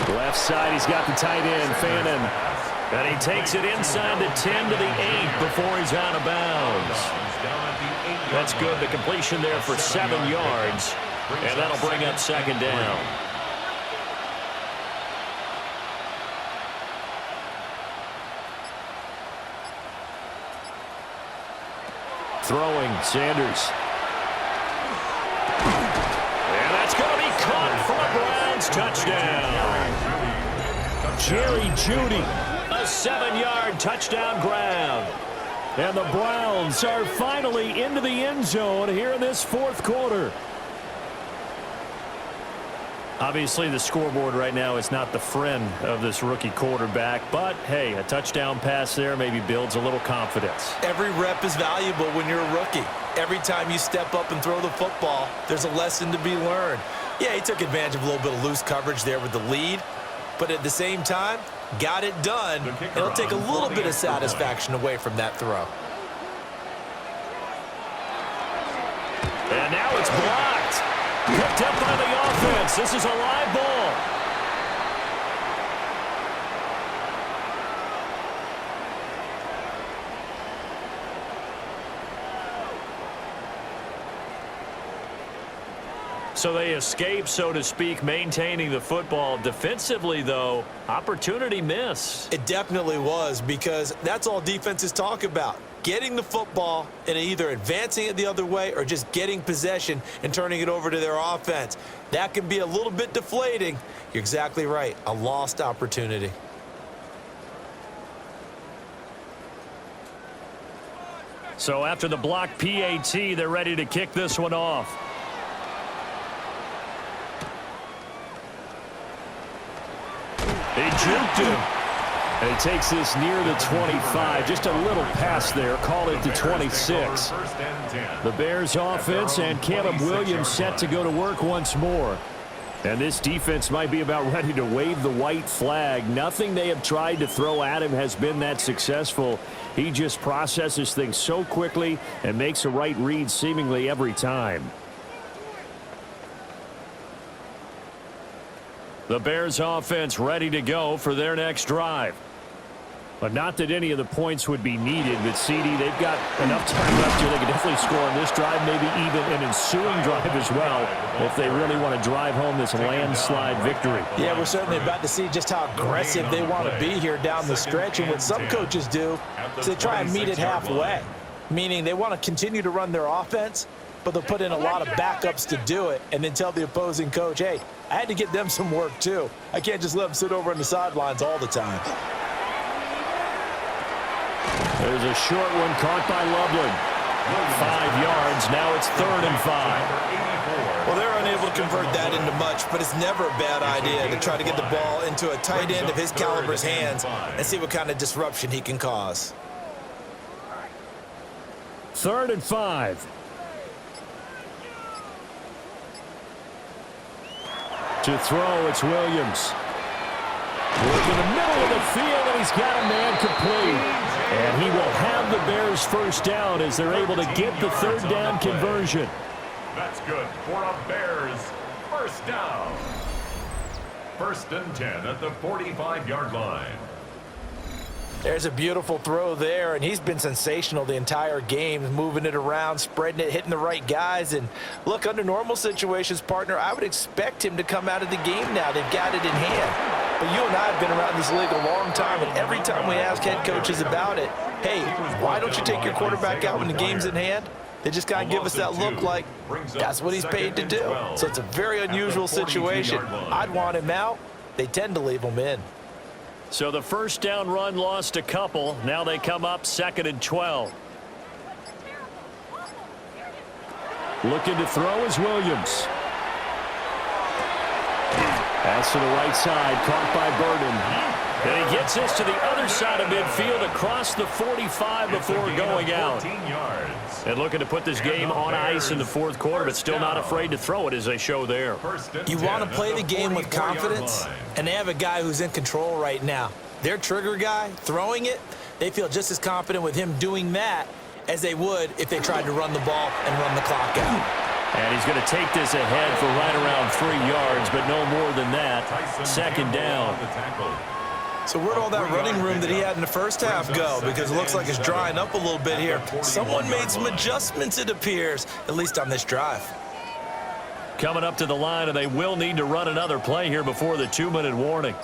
Left side, he's got the tight end, Fannin. And he takes it inside the 10 to the 8 before he's out of bounds. That's good. The completion there for 7 yards. And that'll bring up 2nd down. Throwing, Sanders. And that's going to be caught for a Browns touchdown. Jerry Jeudy, a 7-yard touchdown grab. And the Browns are finally into the end zone here in this 4th quarter. Obviously, the scoreboard right now is not the friend of this rookie quarterback, but, hey, a touchdown pass there maybe builds a little confidence. Every rep is valuable when you're a rookie. Every time you step up and throw the football, there's a lesson to be learned. Yeah, he took advantage of a little bit of loose coverage there with the lead, but at the same time, got it done. It'll take a little bit of satisfaction away from that throw. And now it's blocked. Picked up by the offense. This is a live ball. So they escape, so to speak, maintaining the football. Defensively, though, opportunity missed. It definitely was, because that's all defenses talk about. Getting the football and either advancing it the other way or just getting possession and turning it over to their offense. That can be a little bit deflating. You're exactly right. A lost opportunity. So after the blocked PAT, they're ready to kick this one off. He juked him. And he takes this near the 25. Just a little pass there. Call it the 26. The Bears offense and Caleb Williams set to go to work once more. And this defense might be about ready to wave the white flag. Nothing they have tried to throw at him has been that successful. He just processes things so quickly and makes a right read seemingly every time. The Bears offense ready to go for their next drive. But not that any of the points would be needed, but CD, they've got enough time left here. They can definitely score on this drive, maybe even an ensuing drive as well, if they really want to drive home this landslide victory. Yeah, we're certainly about to see just how aggressive they want to be here down the stretch. And what some coaches do is they try and meet it halfway, meaning they want to continue to run their offense, but they'll put in a lot of backups to do it and then tell the opposing coach, hey, I had to get them some work too. I can't just let them sit over on the sidelines all the time. There's a short one caught by Loveland. 5 yards. Now it's 3rd and 5. Well, they're unable to convert that into much, but it's never a bad idea to try to get the ball into a tight end of his caliber's hands and see what kind of disruption he can cause. 3rd and 5. To throw, it's Williams. Look in the middle of the field, and he's got a man complete. And he will have the Bears first down as they're able to get the 3rd down conversion. That's good for a Bears first down. 1st and 10 at the 45-yard line. There's a beautiful throw there, and he's been sensational the entire game, moving it around, spreading it, hitting the right guys. And look, under normal situations, partner, I would expect him to come out of the game now. They've got it in hand. But you and I have been around this league a long time, and every time we ask head coaches about it, hey, why don't you take your quarterback out when the game's in hand? They just kind of give us that look like that's what he's paid to do. So it's a very unusual situation. I'd want him out. They tend to leave him in. So the first down run lost a couple. Now they come up 2nd and 12. Looking to throw is Williams. Pass to the right side, caught by Burden. And he gets this to the other side of midfield across the 45 before going out. And looking to put this game on ice in the 4th quarter, but still not afraid to throw it as they show there. You want to play the game with confidence, and they have a guy who's in control right now. Their trigger guy, throwing it, they feel just as confident with him doing that as they would if they tried to run the ball and run the clock out. And he's going to take this ahead for right around 3 yards, but no more than that. 2nd down. So where'd all that running room that he had in the first half go? Because it looks like it's drying up a little bit here. Someone made some adjustments, it appears, at least on this drive. Coming up to the line, and they will need to run another play here before the 2-minute warning.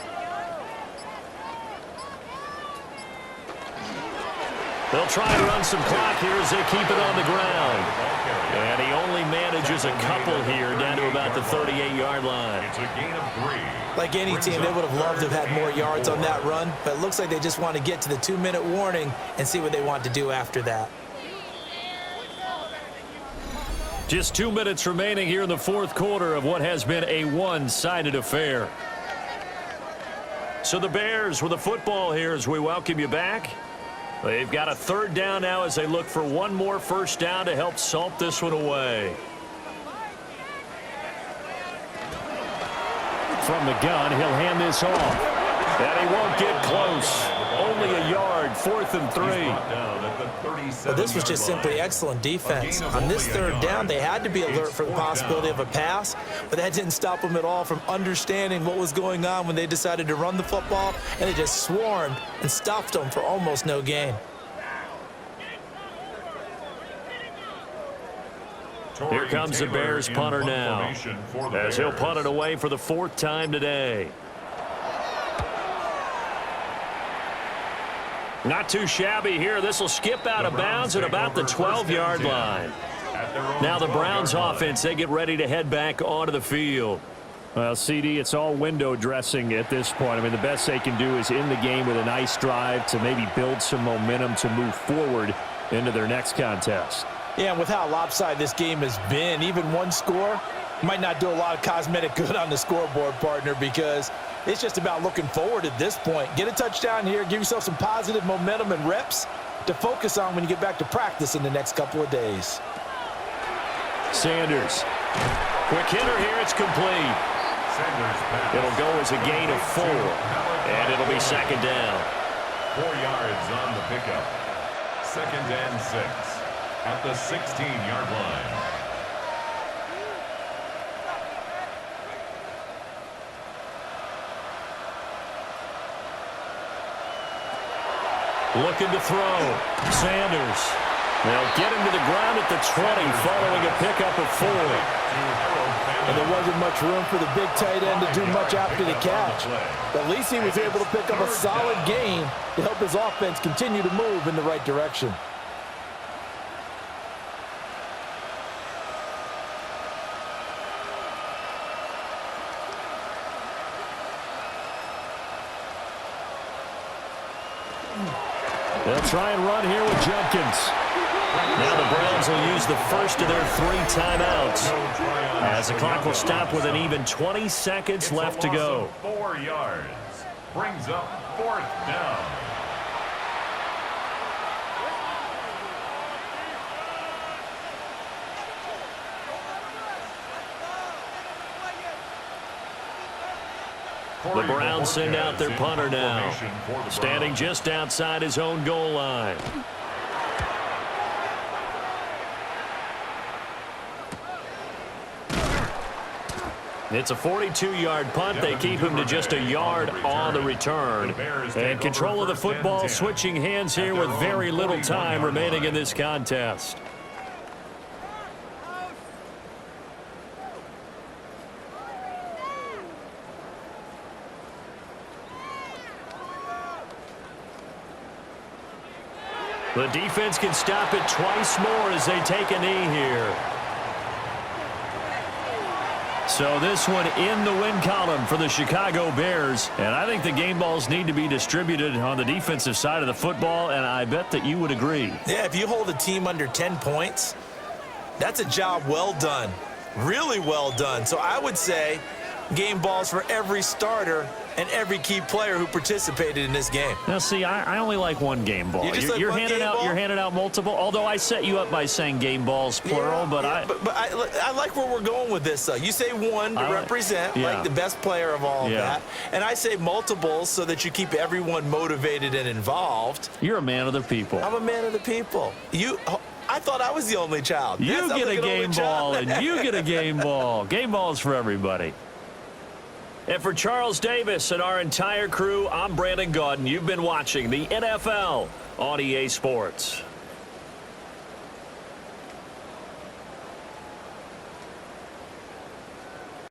They'll try to run some clock here as they keep it on the ground. And he only manages a couple here down to about the 38-yard line. It's a gain of 3. Like any team, they would have loved to have had more yards on that run, but it looks like they just want to get to the 2-minute warning and see what they want to do after that. Just 2 minutes remaining here in the 4th quarter of what has been a one-sided affair. So the Bears with the football here as we welcome you back. They've got a 3rd down now as they look for one more first down to help salt this one away. From the gun, he'll hand this off. And he won't get close. Only a yard, 4th and 3. Well, this was just simply excellent defense. On this 3rd down, they had to be alert for the possibility of a pass, but that didn't stop them at all from understanding what was going on when they decided to run the football, and they just swarmed and stopped them for almost no gain. Here comes the Bears punter now, as he'll punt it away for the 4th time today. Not too shabby here. This will skip out of bounds at about the 12-yard line. Now the Browns offense, they get ready to head back onto the field. Well, CD, it's all window dressing at this point. I mean, the best they can do is in the game with a nice drive to maybe build some momentum to move forward into their next contest. Yeah, and with how lopsided this game has been, even one score might not do a lot of cosmetic good on the scoreboard, partner, because it's just about looking forward at this point. Get a touchdown here, give yourself some positive momentum and reps to focus on when you get back to practice in the next couple of days. Sanders. Quick hitter here, it's complete. It'll go as a gain of 4, and it'll be second down. 4 yards on the pickup. 2nd and 6 at the 16-yard line. Looking to throw. Sanders. They'll get him to the ground at the 20 following a pickup of 4. And there wasn't much room for the big tight end to do much after the catch. At least he was able to pick up a solid gain to help his offense continue to move in the right direction. They'll try and run here with Jenkins. Now the Browns will use the first of their 3 timeouts, as the clock will stop with an even 20 seconds left to go. 4 yards. Brings up 4th down. The Browns send out their punter now, standing just outside his own goal line. It's a 42-yard punt. They keep him to just a yard on the return. And control of the football switching hands here with very little time remaining in this contest. The defense can stop it twice more as they take a knee here. So this one in the win column for the Chicago Bears. And I think the game balls need to be distributed on the defensive side of the football, and I bet that you would agree. Yeah, if you hold a team under 10 points, that's a job well done. Really well done. So I would say game balls for every starter and every key player who participated in this game. Now, see, I only like one game ball. You're handing out multiple. Although I set you up by saying game balls plural, yeah, but I like where we're going with this. Though you say one to represent like the best player of all of that, and I say multiples so that you keep everyone motivated and involved. You're a man of the people. I'm a man of the people. I thought I was the only child. You get a game ball, and you get a game ball. Game balls for everybody. And for Charles Davis and our entire crew, I'm Brandon Gaudin. You've been watching the NFL on EA Sports.